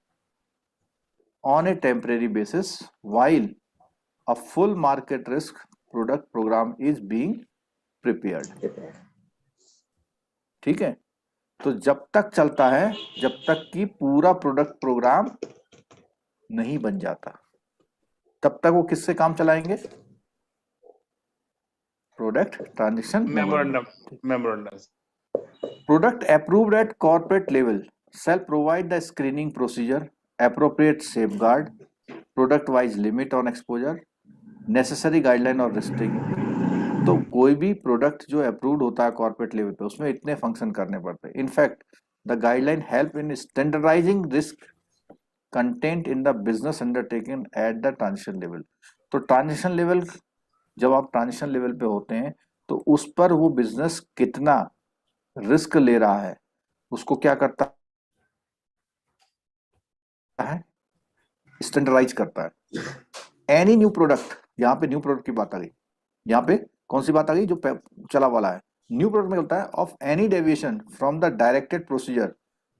on a temporary basis while a full market risk product program is being prepared. ठीक है, तो जब तक चलता है जब तक कि पूरा प्रोडक्ट प्रोग्राम नहीं बन जाता, तब तक वो किससे काम चलाएंगे, product transaction memorandum. Product approved at corporate level shall provide the screening procedure, appropriate safeguard, product-wise limit on exposure, necessary guideline और risk taking। तो कोई भी प्रोडक्ट जो अप्रूव्ड होता है कॉर्पोरेट लेवल पे उसमें इतने फंक्शन करने पड़ते हैं। In fact the guideline help in standardising risk content in the business undertaking at the transition level. तो ट्रांजिशन लेवल, जब आप ट्रांजिशन लेवल पे होते हैं तो उस पर वो बिजनेस कितना रिस्क ले रहा है उसको क्या करता है, स्टैंडर्डाइज करता है। एनी न्यू प्रोडक्ट, यहाँ पे न्यू प्रोडक्ट की बात आ गई, यहाँ पे कौन सी बात आ गई, जो चला वाला है। न्यू प्रोडक्ट में होता है of any deviation from the directed procedure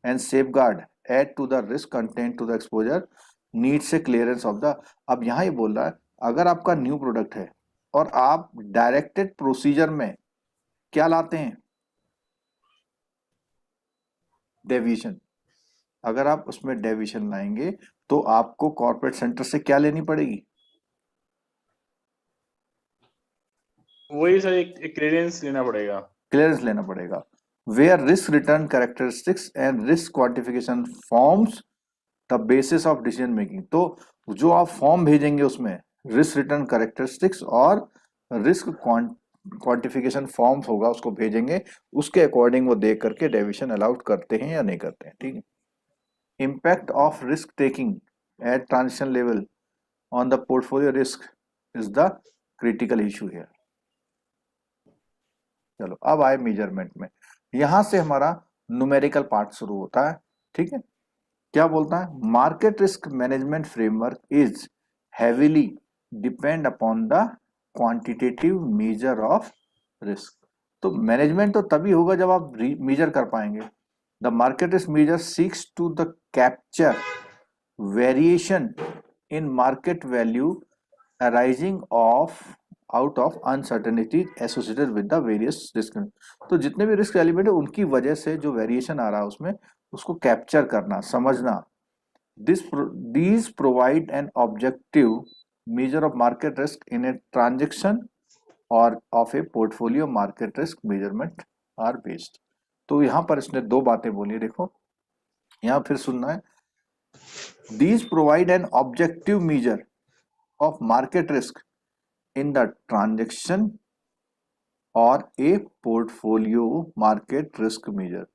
and safeguard add to the risk content to the exposure needs a clearance of the. अब यहाँ ये बोल रहा है अगर आपका न्यू प्रोडक्ट है और आप डायरेक्टेड प्रोसीजर में क्या लाते हैं, डेविएशन, अगर आप उसमें डेविएशन लाएंगे तो आपको कॉर्पोरेट सेंटर से क्या लेनी पड़ेगी, वही सर एक क्लियरेंस लेना पड़ेगा, क्लियरेंस लेना पड़ेगा। Where risk return characteristics and risk quantification forms the basis of decision making. तो जो आप फॉर्म भेजेंगे उसमें रिस्क रिटर्न कैरेक्टरिस्टिक्स और रिस्क क्वांटिफिकेशन फॉर्म्स होगा, उसको भेजेंगे, उसके अकॉर्डिंग वो देख करके डेविएशन अलाउड करते हैं या नहीं करते हैं। ठीक है, impact of risk taking at transition level on the portfolio risk is the critical issue here. चलो अब आए मेजरमेंट में, यहां से हमारा न्यूमेरिकल पार्ट शुरू होता है। ठीक है, क्या बोलता है, market risk management framework is heavily depend upon the quantitative measure of risk. तो मैनेजमेंट तो तभी होगा जब आप मेजर कर पाएंगे। The market risk measure seeks to the capture variation in market value arising out of uncertainty associated with the various risk. तो जितने भी रिस्क एलिमेंट है उनकी वजह से जो वेरिएशन आ रहा है उसमें उसको कैप्चर करना, समझना। These provide an objective measure of market risk in a transaction or of a portfolio market risk measurement are based। तो यहाँ पर इसने दो बातें बोली, देखो यहाँ फिर सुनना है। These provide an objective measure of market risk in the transaction or a portfolio market risk measure।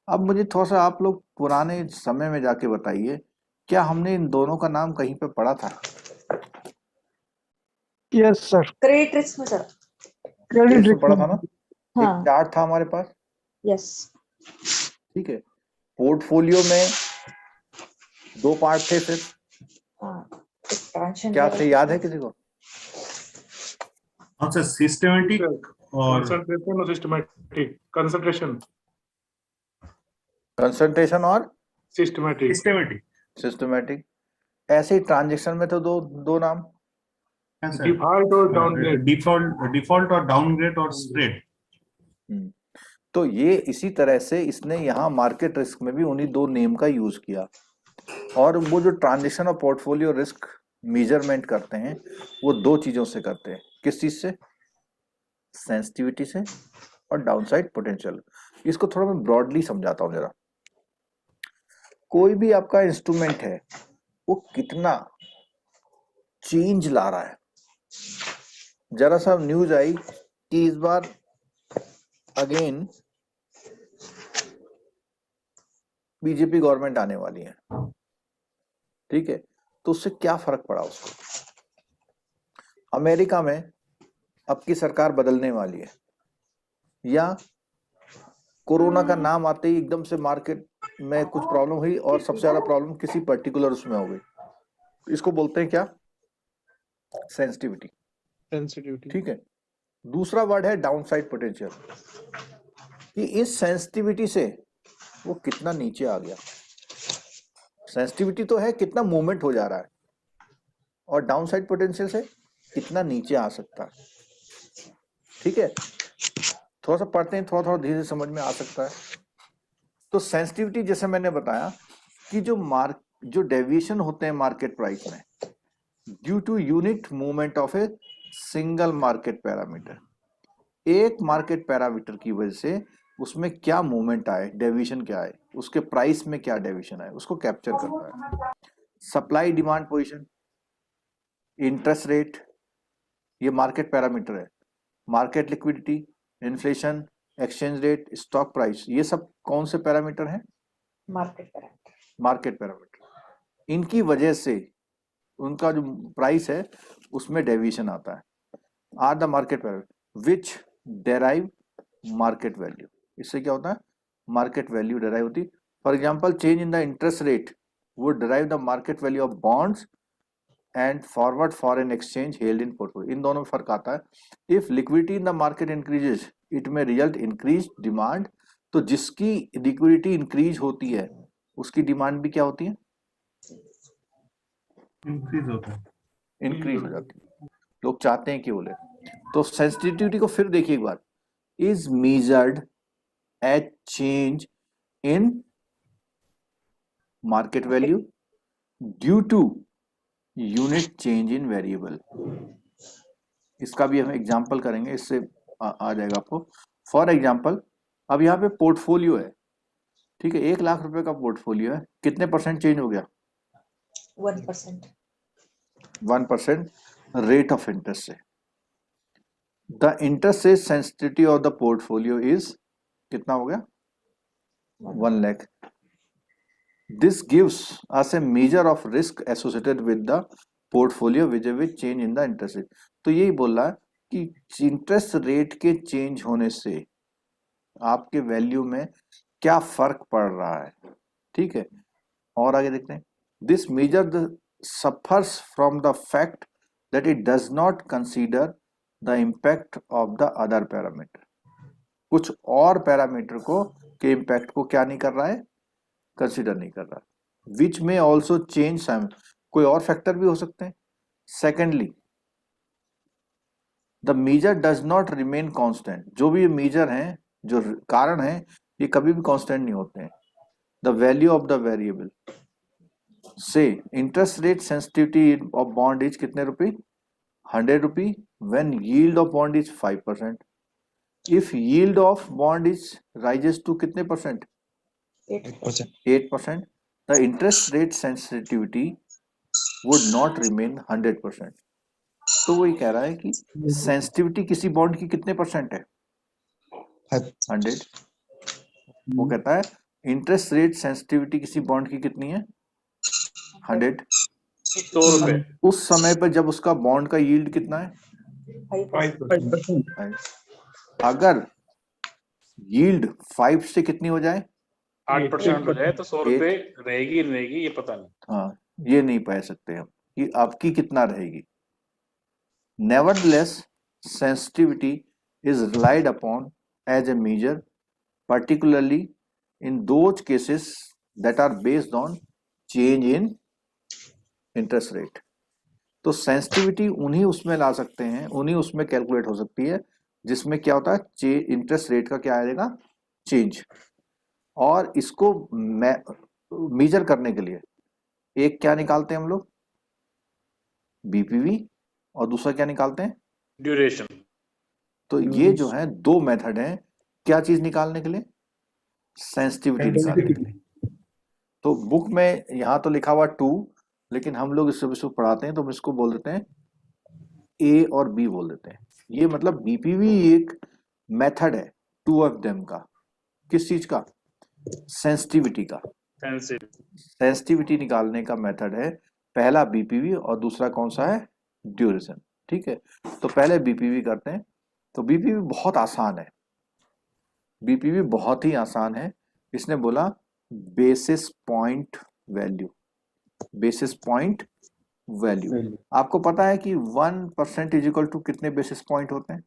अब मुझे थोड़ा सा आप लोग पुराने समय में जाके बताइए, क्या हमने इन दोनों का नाम कहीं पे पढ़ा था? यस सर, क्रेडिट रिस्क में सर। क्रेडिट इसमें रिस्क पढ़ा था ना? हाँ। एक चार्ट था हमारे पास, यस। ठीक है। पोर्टफोलियो में दो पार्ट थे सिर्फ, हाँ, क्या थे याद है किसी को? हाँ सर, सिस्टमेटिक और कंसंट्रेशन और सिस्टमैटिक। कंसंट्रेशन, कंसंट्रेशन और सिस्टमैटिक। सिस्टमेटिक। सिस्टमैटिक। ऐसे ही ट्रांजेक्शन में तो दो नाम, डिफॉल्ट और डाउनग्रेड। डिफॉल्ट और डाउनग्रेड और स्प्रेड। तो ये इसी तरह से इसने यहाँ मार्केट रिस्क में भी उन्हीं दो नेम का यूज किया। और वो जो ट्रांजेक्शन और पोर्टफोलियो रिस्क मेजरमेंट करते हैं वो दो चीजों से करते हैं। किस चीज से? सेंसिटिविटी से और डाउनसाइड पोटेंशियल। इसको थोड़ा मैं ब्रॉडली समझाता हूँ जरा। कोई भी आपका इंस्ट्रूमेंट है वो कितना चेंज ला रहा है। जरा सा न्यूज आई कि इस बार अगेन बीजेपी गवर्नमेंट आने वाली है, ठीक है, तो उससे क्या फर्क पड़ा उसको? अमेरिका में अब की सरकार बदलने वाली है, या कोरोना का नाम आते ही एकदम से मार्केट में कुछ प्रॉब्लम हुई और सबसे ज्यादा प्रॉब्लम किसी पर्टिकुलर उसमें हो गई। इसको बोलते हैं क्या? सेंसिटिविटी। सेंसिटिविटी। ठीक है। दूसरा वर्ड है डाउनसाइड पोटेंशियल, कि इस सेंसिटिविटी से वो कितना नीचे आ गया। सेंसिटिविटी तो है कितना मूवमेंट हो जा रहा है, और डाउनसाइड पोटेंशियल से कितना नीचे आ सकता है। ठीक है, थोड़ा सा पढ़ते हैं, थोड़ा थोड़ा धीरे धीरे समझ में आ सकता है। तो सेंसिटिविटी जैसे मैंने बताया कि जो डेविएशन होते हैं मार्केट प्राइस में due to unit movement of a single market parameter, एक मार्केट पैरामीटर की वजह से उसमें क्या मूवमेंट आए, डेविएशन क्या आए, उसके प्राइस में क्या डेविएशन आए, उसको कैप्चर करता है। Supply demand position, interest rate, ये मार्केट पैरामीटर है। Market liquidity, inflation, exchange rate, stock price, ये सब कौन से पैरामीटर हैं? Market parameter. Market parameter. इनकी वजह से उनका जो प्राइस है उसमें डेविएशन आता है। Are the market parameter which derive market value. इससे क्या होता है? मार्केट वैल्यू डेराइव होती। For example, change in the interest rate would derive the market value of bonds and forward foreign exchange held in portfolio. इन दोनों में फर्क आता है। If liquidity in the market increases it में result increase demand. तो जिसकी liquidity increase होती है उसकी डिमांड भी क्या होती है? इंक्रीज होता है, इंक्रीज हो जाती है। लोग चाहते हैं कि बोले। तो सेंसिटिविटी को फिर देखिए एक बार, is measured at change in market value due to unit change in variable. इसका भी हम एग्जांपल करेंगे, इससे आ जाएगा आपको। फॉर एग्जांपल, अब यहाँ पे पोर्टफोलियो है, ठीक है, 1 लाख रुपए का पोर्टफोलियो है, कितने परसेंट चेंज हो गया? 1%। 1% रेट ऑफ इंटरेस्ट से। The interest rate sensitivity of the portfolio is कितना हो गया? 1 lakh. This gives us A major of risk associated with the portfolio which change in the interest rate. तो यही बोल रहा है कि इंटरेस्ट रेट के चेंज होने से आपके वैल्यू में क्या फर्क पड़ रहा है, ठीक है। और आगे देखते हैं, this measure suffers from the fact that it does not consider the impact of the other parameter. कुछ और पैरामीटर को के इम्पैक्ट को क्या नहीं कर रहा है, कंसीडर नहीं कर रहा, विच में ऑल्सो चेंज सम, कोई और फैक्टर भी हो सकते हैं। Secondly, the measure does not remain constant, जो भी मेजर हैं, जो कारण हैं, ये कभी भी कांस्टेंट नहीं होते हैं। The value of the variable से interest rate sensitivity of bond is कितने रुपए, 100 rupee, when yield of bond is 5%। If yield of bond is rises to कितने percent, 8%, the interest rate sensitivity would not remain 100%। तो वो ये कह रहा है कि सेंसिटिविटी किसी बॉन्ड की कितने परसेंट है, 100। वो कहता है इंटरेस्ट रेट सेंसिटिविटी किसी बॉन्ड की कितनी है, 100। 100 रुपए। उस समय पर जब उसका बॉन्ड का यील्ड कितना है, 5%। अगर यील्ड 5 से कितनी हो जाए, 8% हो जाए तो 100 रुपए रहेगी रहेगी ये पता नहीं। हाँ, ये नहीं पाए सकते हम कि आपकी कितना रहेगी। Nevertheless sensitivity is relied upon as a measure, particularly in those cases that are based on change in interest rate। तो सेंसिटिविटी उन्हीं उसमें ला सकते हैं, उन्हीं उसमें कैलकुलेट हो सकती है जिसमें क्या होता है, इंटरेस्ट रेट का क्या आएगा, चेंज। और इसको मेजर करने के लिए एक क्या निकालते हैं हम लोग, बीपीवी, और दूसरा क्या निकालते हैं, ड्यूरेशन। तो ये जो है दो मेथड हैं क्या चीज निकालने के लिए, सेंसिटिविटी निकालने के लिए। तो बुक में यहां तो लिखा हुआ 2, लेकिन हम लोग इसको पढ़ाते हैं तो हम इसको बोल देते हैं ए और बी बोल देते हैं। ये मतलब बीपीवी एक मेथड है, 2 ऑफ देम का, किस चीज का, सेंसिटिविटी का। सेंसिटिविटी निकालने का मेथड है, पहला बीपीवी और दूसरा कौन सा है, ड्यूरेशन, ठीक है। तो पहले बीपीवी करते हैं। तो बीपीवी बहुत आसान है, बीपीवी बहुत ही आसान है। इसने बोला basis point value, basis point value. आपको पता है कि 1% इज इक्वल टू कितने बेसिस पॉइंट होते हैं,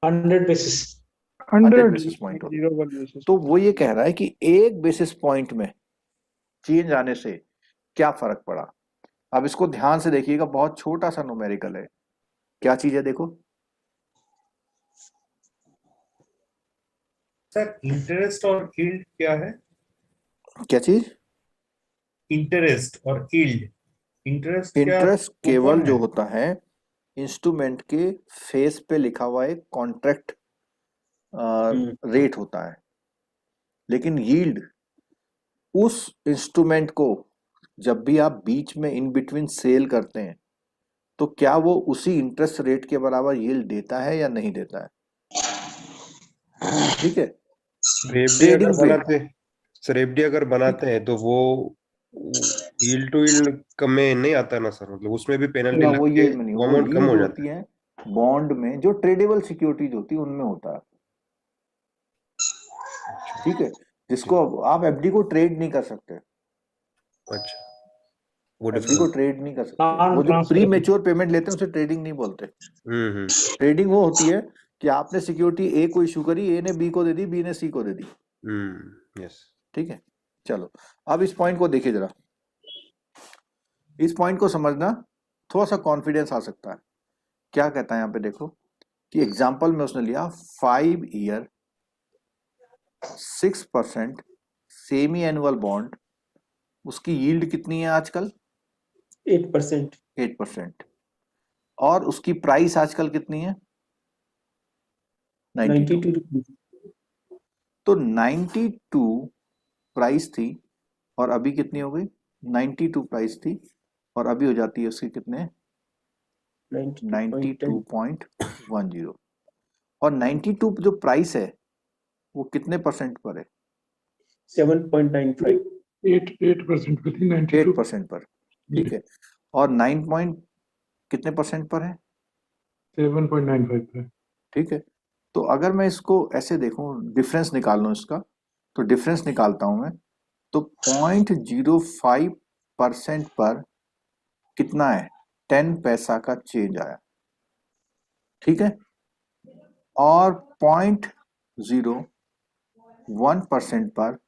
100 बेसिस 100 बेसिस पॉइंट होते हैं। तो वो ये कह रहा है कि एक बेसिस पॉइंट में चेंज आने से क्या फर्क पड़ा। अब इसको ध्यान से देखिएगा, बहुत छोटा सा न्यूमेरिकल है। क्या चीज है देखो, सर इंटरेस्ट और यील्ड क्या है, क्या चीज, इंटरेस्ट और यील्ड। इंटरेस्ट केवल जो होता है इंस्ट्रूमेंट के फेस पे लिखा हुआ एक कॉन्ट्रैक्ट रेट होता है, लेकिन यील्ड उस इंस्ट्रूमेंट को जब भी आप बीच में इन बिटवीन सेल करते हैं तो क्या वो उसी इंटरेस्ट रेट के बराबर यील्ड देता है या नहीं देता है, ठीक है। एफडी अगर बनाते हैं तो वो यील्ड टू यील्ड में नहीं आता ना सर, मतलब उसमें भी पेनल्टी वो ये लगती है, नहीं, अमाउंट कम हो जाता है। बॉन्ड में जो ट्रेडेबल सिक्योरिटीज होती है उनमें होता है, ठीक है, जिसको आप एफडी को ट्रेड नहीं कर सकते। अच्छा, वो एफडी को ट्रेड नहीं कर सकते। वो जो प्री मैच्योर पेमेंट लेते हैं उसे ट्रेडिंग नहीं बोलते। ट्रेडिंग वो होती है कि आपने सिक्योरिटी ए को इशू करी, ए ने बी को दे दी, बी ने सी को दे दी, यस, ठीक है। चलो अब इस पॉइंट को देखिए जरा, इस पॉइंट को समझना थोड़ा सा कॉन्फिडेंस आ सकता है। क्या कहता है यहाँ पे देखो कि एग्जांपल में उसने लिया 5 ईयर 6% सेमी एनुअल बॉन्ड, उसकी यील्ड कितनी है आजकल, 8%, और उसकी प्राइस आजकल कितनी है, 92। तो 92 प्राइस थी और अभी कितनी हो गई, 92 प्राइस थी और अभी हो जाती है उसकी कितने, 92.10। और 92 जो प्राइस है वो कितने परसेंट पर है, 7.95, 8% पर, ठीक है। और 9 कितने परसेंट पर है, 7.95 पर, ठीक है। तो अगर मैं इसको ऐसे देखूं, डिफरेंस निकाल लूं इसका, तो डिफरेंस निकालता हूं मैं, तो 0.05% पर कितना है, 10 पैसा का चेंज आया, ठीक है। और 0.01% पर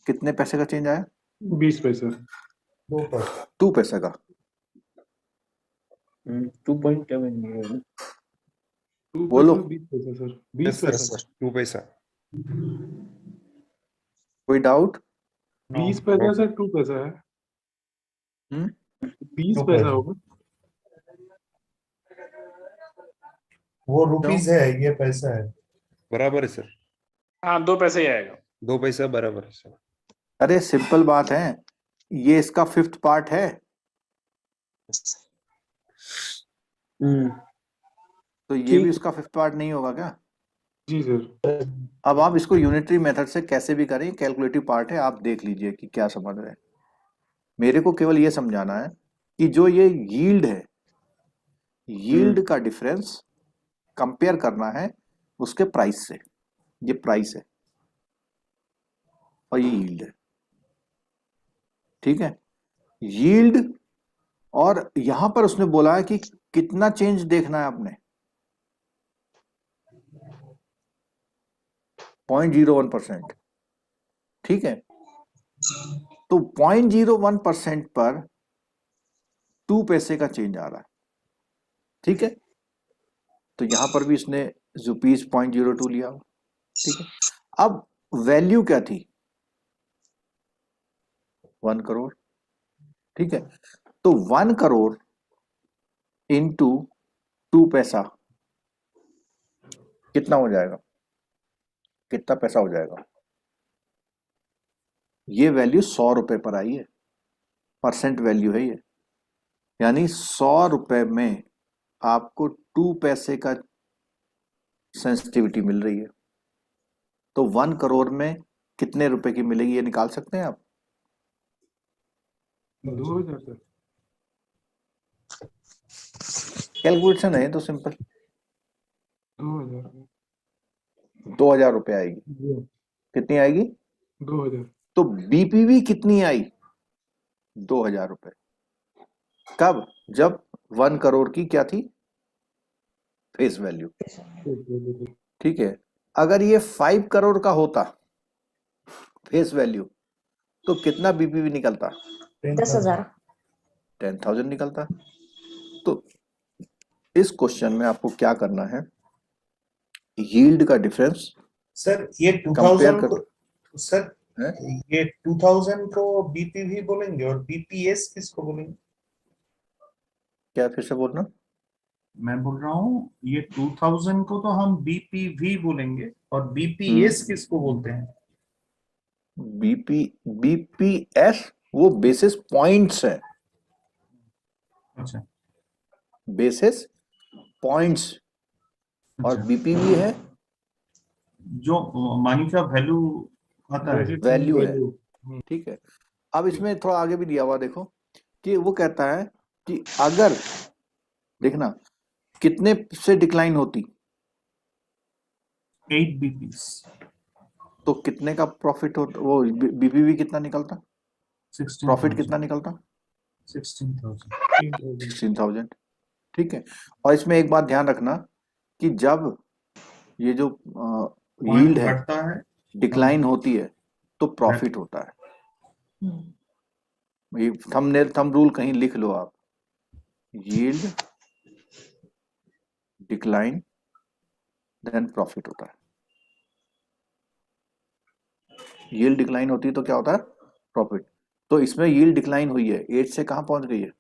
कितने पैसे का चेंज आया, 20 पैसा। 2 पैसे का। 2.7 बोलो। 20 पैसा सर, 20 यस पैसा। सर, 2 पैसा। कोई डाउट? 20 पैसा सर, 2 पैसा है। 20 पैसा होगा। वो रुपीस है, ये पैसा है। बराबर है सर, हाँ 2 पैसे ही आएगा। 2 पैसा बराबर है सर। अरे सिंपल बात है, ये इसका 5th पार्ट है, तो ये भी उसका 5th पार्ट नहीं होगा क्या? जी सर। अब आप इसको यूनिटरी मेथड से कैसे भी करें, कैलकुलेटिव पार्ट है, आप देख लीजिए कि क्या समझ रहे हैं। मेरे को केवल ये समझाना है कि जो ये यील्ड है, यील्ड का डिफरेंस कंपेयर करना है उसके प्राइस से। ये प्राइस है और ये यील्ड है, ठीक है। यील्ड, और यहां पर उसने बोला है कि कितना चेंज देखना है आपने, 0.01%, ठीक है। तो 0.01% पर 2 पैसे का चेंज आ रहा है, ठीक है। तो यहां पर भी इसने ₹0.02 लिया, ठीक है। अब वैल्यू क्या थी, 1 करोड़, ठीक है। तो 1 करोड़ इंटू 2 पैसा कितना हो जाएगा, कितना पैसा हो जाएगा? ये वैल्यू 100 रुपए पर आई है, परसेंट वैल्यू है ये, यानी 100 रुपए में आपको 2 पैसे का सेंसिटिविटी मिल रही है। तो 1 करोड़ में कितने रुपए की मिलेगी, ये निकाल सकते हैं आप? 2000 सर। कैलकुलेशन है तो सिंपल, 2000 2000 रुपए आएगी। कितनी आएगी? 2000। तो बीपीवी कितनी आई? 2000 रुपए। कब? जब 1 करोड़ की क्या थी, फेस वैल्यू, ठीक है। अगर ये 5 करोड़ का होता फेस वैल्यू, तो कितना बीपीवी निकलता? 10,000। 10,000 निकलता। तो इस क्वेश्चन में आपको क्या करना है, यील्ड का डिफरेंस सर ये कंपेयर 2000 कर, सर है? ये 2000 को बीपीवी बोलेंगे और बीपीएस किसको बोलेंगे? क्या, फिर से बोलना। मैं बोल रहा हूँ ये 2000 को तो हम बीपीवी बोलेंगे और बीपीएस किसको बोलते हैं? बीपीएस वो बेसिस पॉइंट्स है, अच्छा बेसिस पॉइंट्स, और बीपीवी है जो मनी का वैल्यू आता है, वैल्यू है, ठीक है। अब इसमें थोड़ा आगे भी दिया हुआ देखो कि वो कहता है कि अगर देखना कितने से डिक्लाइन होती, 8 बीपीस, तो कितने का प्रॉफिट होता, वो बीपीवी कितना निकलता, प्रॉफिट कितना निकलता? 16,000, ठीक है। और इसमें एक बात ध्यान रखना कि जब ये जो यील्ड है घटता है, डिक्लाइन होती है तो प्रॉफिट होता है। ये थंब रूल कहीं लिख लो आप, यील्ड डिक्लाइन देन प्रॉफिट होता है। यील्ड डिक्लाइन होती है तो क्या होता है, प्रॉफिट। तो इसमें यील्ड डिक्लाइन हुई है, 8 से कहां पहुंच गई है,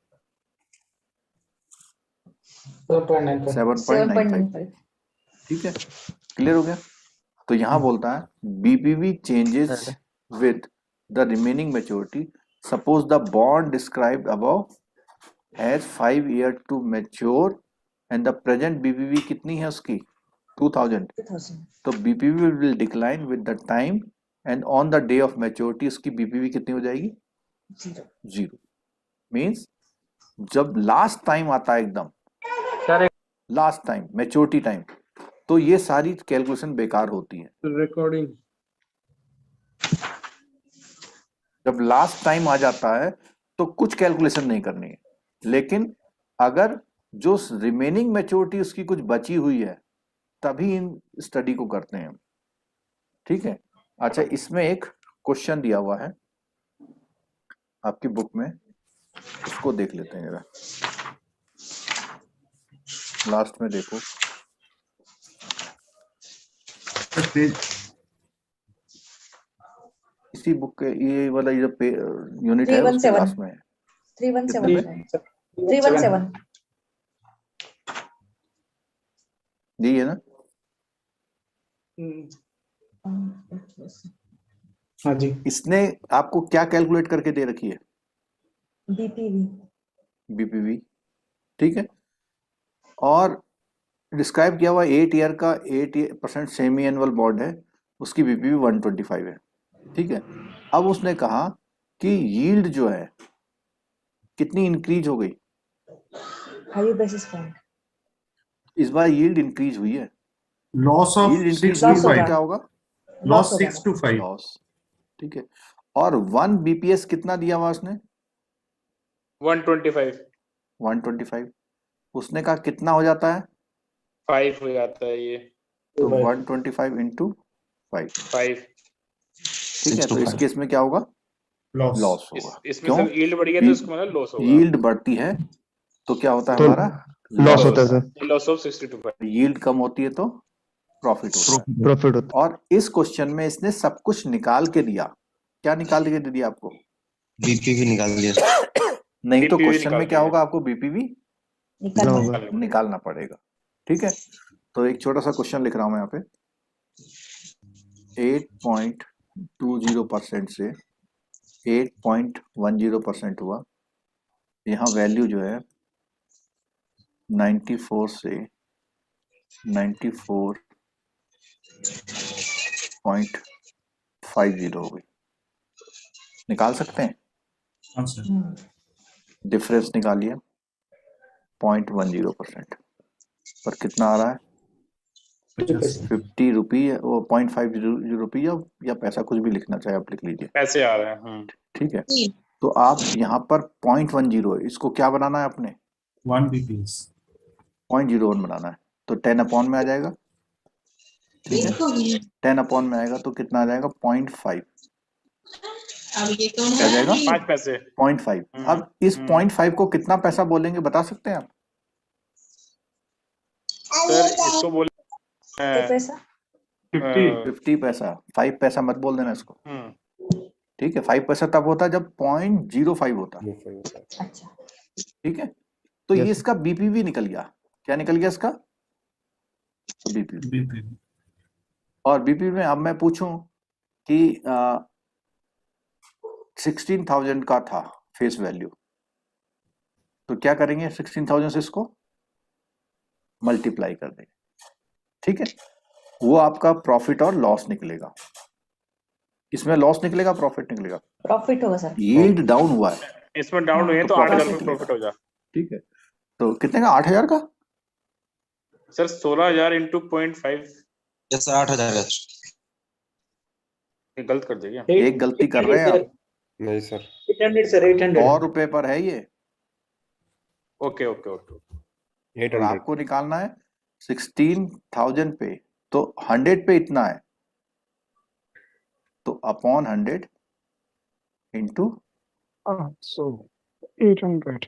7.95, ठीक है। क्लियर हो गया? तो यहां बोलता है BPV changes with the remaining maturity, suppose the bond described above has 5 year to mature and the present BPV कितनी है उसकी, 2000। तो BPV will decline with the time and on the day of maturity उसकी BPV कितनी हो जाएगी, 0। Means जब last time आता है, एकदम लास्ट टाइम मैच्योरिटी टाइम, तो ये सारी कैलकुलेशन बेकार होती है। रिकॉर्डिंग जब लास्ट टाइम आ जाता है तो कुछ कैलकुलेशन नहीं करनी है, लेकिन अगर जो रिमेनिंग मैच्योरिटी उसकी कुछ बची हुई है तभी इन स्टडी को करते हैं। ठीक है। अच्छा, इसमें एक क्वेश्चन दिया हुआ है आपकी बुक में, उसको देख लेते हैं जरा। लास्ट में देखो, इसी बुक के ये वाला ये यूनिट है उसके 317 लास्ट में है। 317 317 जी है ना? हाँ जी। इसने आपको क्या कैलकुलेट करके दे रखी है? बीपीवी। बीपीवी, ठीक है। और डिस्क्राइब किया हुआ 8 ईयर का 8% सेमी एनुअल बॉन्ड है, उसकी बीपीवी 125 है। ठीक है। अब उसने कहा कि यील्ड जो है कितनी इंक्रीज हो गई? 5 बेसिस पॉइंट। इस बार यील्ड इंक्रीज हुई है। लॉस ऑफ यील्ड इंक्रीज 6 हुई to तो 5 क्या होगा? Loss 6 to 5 loss. ठीक है। और 1 बीपीएस कितना दिया हुआ उसने? 125 125। उसने कहा कितना हो जाता है? 5 हो जाता है ये। तो 125 इंटू 5। 5 ठीक है। तो इस केस में क्या होगा? लॉस होगा। इसमें से यील्ड बढ़ गया तो इसका मतलब लॉस होगा। यील्ड बढ़ती है तो क्या होता है? तो हमारा लॉस होता है sir. Loss of 60 to 5। Yield कम होती है तो प्रॉफिट होता है। प्रॉफिट होता और इस क्वेश्चन में इसने सब कुछ निकाल के दिया। क्या निकाल के दे दिया आपको? बीपीवी निकाल दिया। नहीं तो BPV क्वेश्चन में निकाल क्या दिया। होगा? आपको बीपीवी निकालना। निकालना पड़ेगा। ठीक है। तो एक छोटा सा क्वेश्चन लिख रहा हूं मैं यहाँ पे। 8.20% से 8.10% हुआ। यहाँ वैल्यू जो है 94 से 94.50 हो गई। निकाल सकते हैं? हाँ सर। डिफरेंस निकालिए 0.10%। पर कितना आ रहा है? 50 रुपी, वो 0.50 रुपी या पैसा, कुछ भी लिखना चाहे आप लिख लीजिए। पैसे आ रहे हैं। ठीक है। तो आप यहाँ पर 0.10, इसको क्या बनाना है आपने? 1 bps 0.01 बनाना है। तो 10 अपॉन में आ जाएगा। ठीक है। 10 अपॉन में आएगा तो कितना आ जाएगा? 0.5 आ जाएगा। 5 पैसे। 0.5। अब इस 0.5 को कितना पैसा बोलेंगे, बता सकते हैं आप? सर इसको बोले 50 पैसा। 5 पैसा मत बोल देना इसको। ठीक है। 5 पैसा तब होता है जब 0.05 होता। अच्छा। ठीक है। तो ये इसका बीपीवी निकल गया। क्या निकल गया इसका? बीपीवी। और बीपीवी में अब मैं पूछूं कि 16,000 का था फेस वैल्यू, तो क्या करेंगे? 16,000 से इसको मल्टीप्लाई कर देंगे। ठीक है। वो आपका प्रॉफिट और लॉस निकलेगा। इसमें लॉस निकलेगा, प्रॉफिट निकलेगा? प्रॉफिट होगा सर। यील्ड डाउन हुआ है, इसमें डाउन हुए तो 8,000 रुपये प्रॉफिट हो जा। ठीक है। तो कितने का? 8,000 का? Sir 16,000 into 0.5। यस सर 8,000 का। गलत कर दिया। एक गलती कर रहे हैं आप। नहीं सर। 800 सर 800 और रुपए पर है ये। Okay okay okay. और 800। आपको निकालना है 16,000 पे, तो 100 पे इतना है, तो अपॉन 100 इंटू। So 800.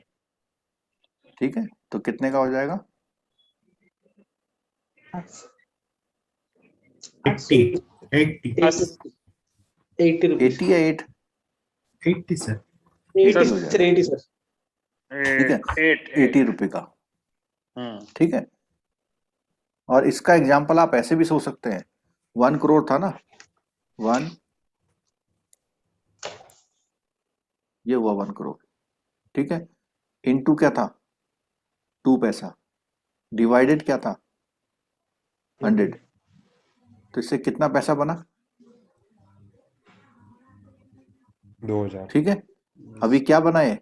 ठीक है। तो कितने का हो जाएगा? 80 80 80 या 8? 80 सर। 80 sir 80 sir. ठीक है। 80 रुपए का। ठीक है। और इसका एग्जाम्पल आप ऐसे भी सोच सकते हैं। 1 करोड़ था ना, 1, ये हुआ 1 करोड़। ठीक है। इनटू क्या था? 2 पैसा। डिवाइडेड क्या था? 100। तो इससे कितना पैसा बना? 2,000। ठीक है। अभी क्या बना ये?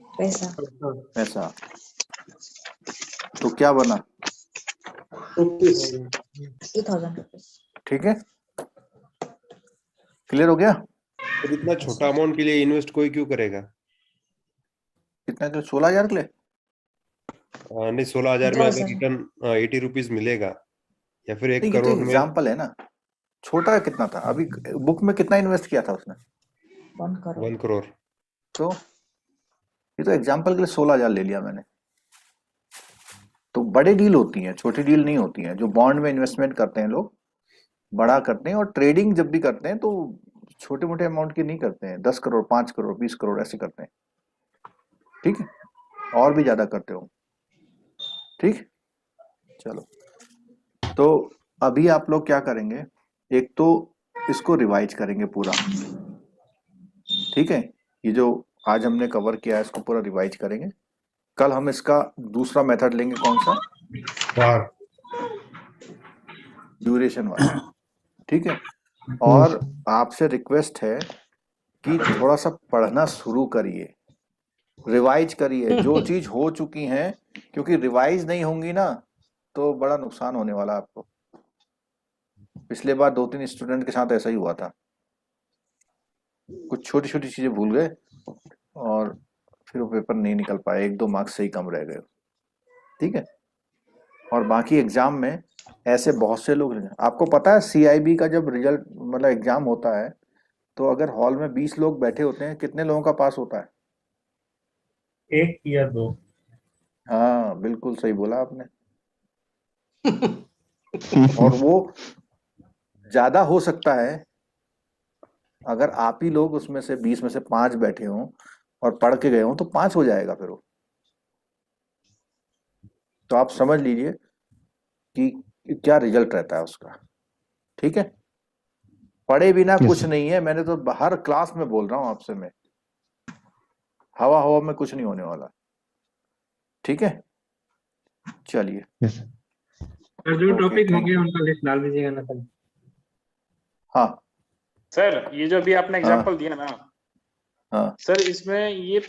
पैसा। तो क्या बना? 2,000 रुपीज। ठीक है। क्लियर हो गया? और इतना छोटा अमाउंट के लिए इन्वेस्ट कोई क्यों करेगा? कितना के 16,000 के लिए? नहीं, 16,000 में अगर 1000 रिटर्न 80 रुपीज मिलेगा या फिर 1 नहीं, ये तो करोड़ में। एग्जाम्पल है ना। छोटा कितना था अभी बुक में, कितना इन्वेस्ट किया था उसने? 1 करोड़ 1 करोड़। तो ये तो एग्जाम्पल के लिए 16,000 ले लिया मैंने। तो बड़े डील होती हैं, छोटी डील नहीं होती हैं। जो बॉन्ड में इन्वेस्टमेंट करते हैं लोग, बड़ा करते हैं। और ट्रेडिंग जब भी करते हैं तो छोटे मोटे अमाउंट की नहीं करते हैं। 10 करोड़, 5 करोड़, 20 करोड़ ऐसे करते हैं। ठीक है, और भी ज्यादा करते हो। ठीक, चलो। तो अभी आप लोग क्या करेंगे, एक तो इसको रिवाइज करेंगे पूरा। ठीक है, ये जो आज हमने कवर किया है इसको पूरा रिवाइज करेंगे। कल हम इसका दूसरा मेथड लेंगे, कौन सा? वार ड्यूरेशन वाला। ठीक है, और आपसे रिक्वेस्ट है कि थोड़ा सा पढ़ना शुरू करिए, रिवाइज करिए जो चीज हो चुकी हैं, क्योंकि रिवाइज नहीं होंगी ना तो बड़ा नुकसान होने वाला आपको। पिछले बार 2-3 स्टूडेंट के साथ ऐसा ही हुआ था। कुछ छोटी छोटी चीजें भूल गए और फिर वो पेपर नहीं निकल पाए, 1-2 मार्क्स से ही कम रह गए। ठीक है, और बाकी एग्जाम में ऐसे बहुत से लोग। आपको पता है CIB का जब रिजल्ट मतलब एग्जाम होता है तो अगर हॉल में 20 लोग बैठे होते हैं, कितने लोगों का पास होता है? 1 या 2। हाँ, बिल्कुल सही बोला आपने। और वो ज्यादा हो सकता है अगर आप ही लोग उसमें से 20 में से 5 बैठे हों और पढ़ के गए हों तो 5 हो जाएगा फिर वो। तो आप समझ लीजिए कि क्या रिजल्ट रहता है उसका। ठीक है, पढ़े बिना Yes, कुछ sir. नहीं है। मैंने तो हर क्लास में बोल रहा हूं आपसे मैं, हवा हवा में कुछ नहीं होने वाला। ठीक है, चलिए। Yes, sir. और जो ओके, टॉपिक थैंक होंगे यू। उनका लिस्ट डाल दीजिएगा ना कल। हाँ सर ये जो अभी आपने हाँ एग्जांपल दिया ना हाँ सर, इसमें ये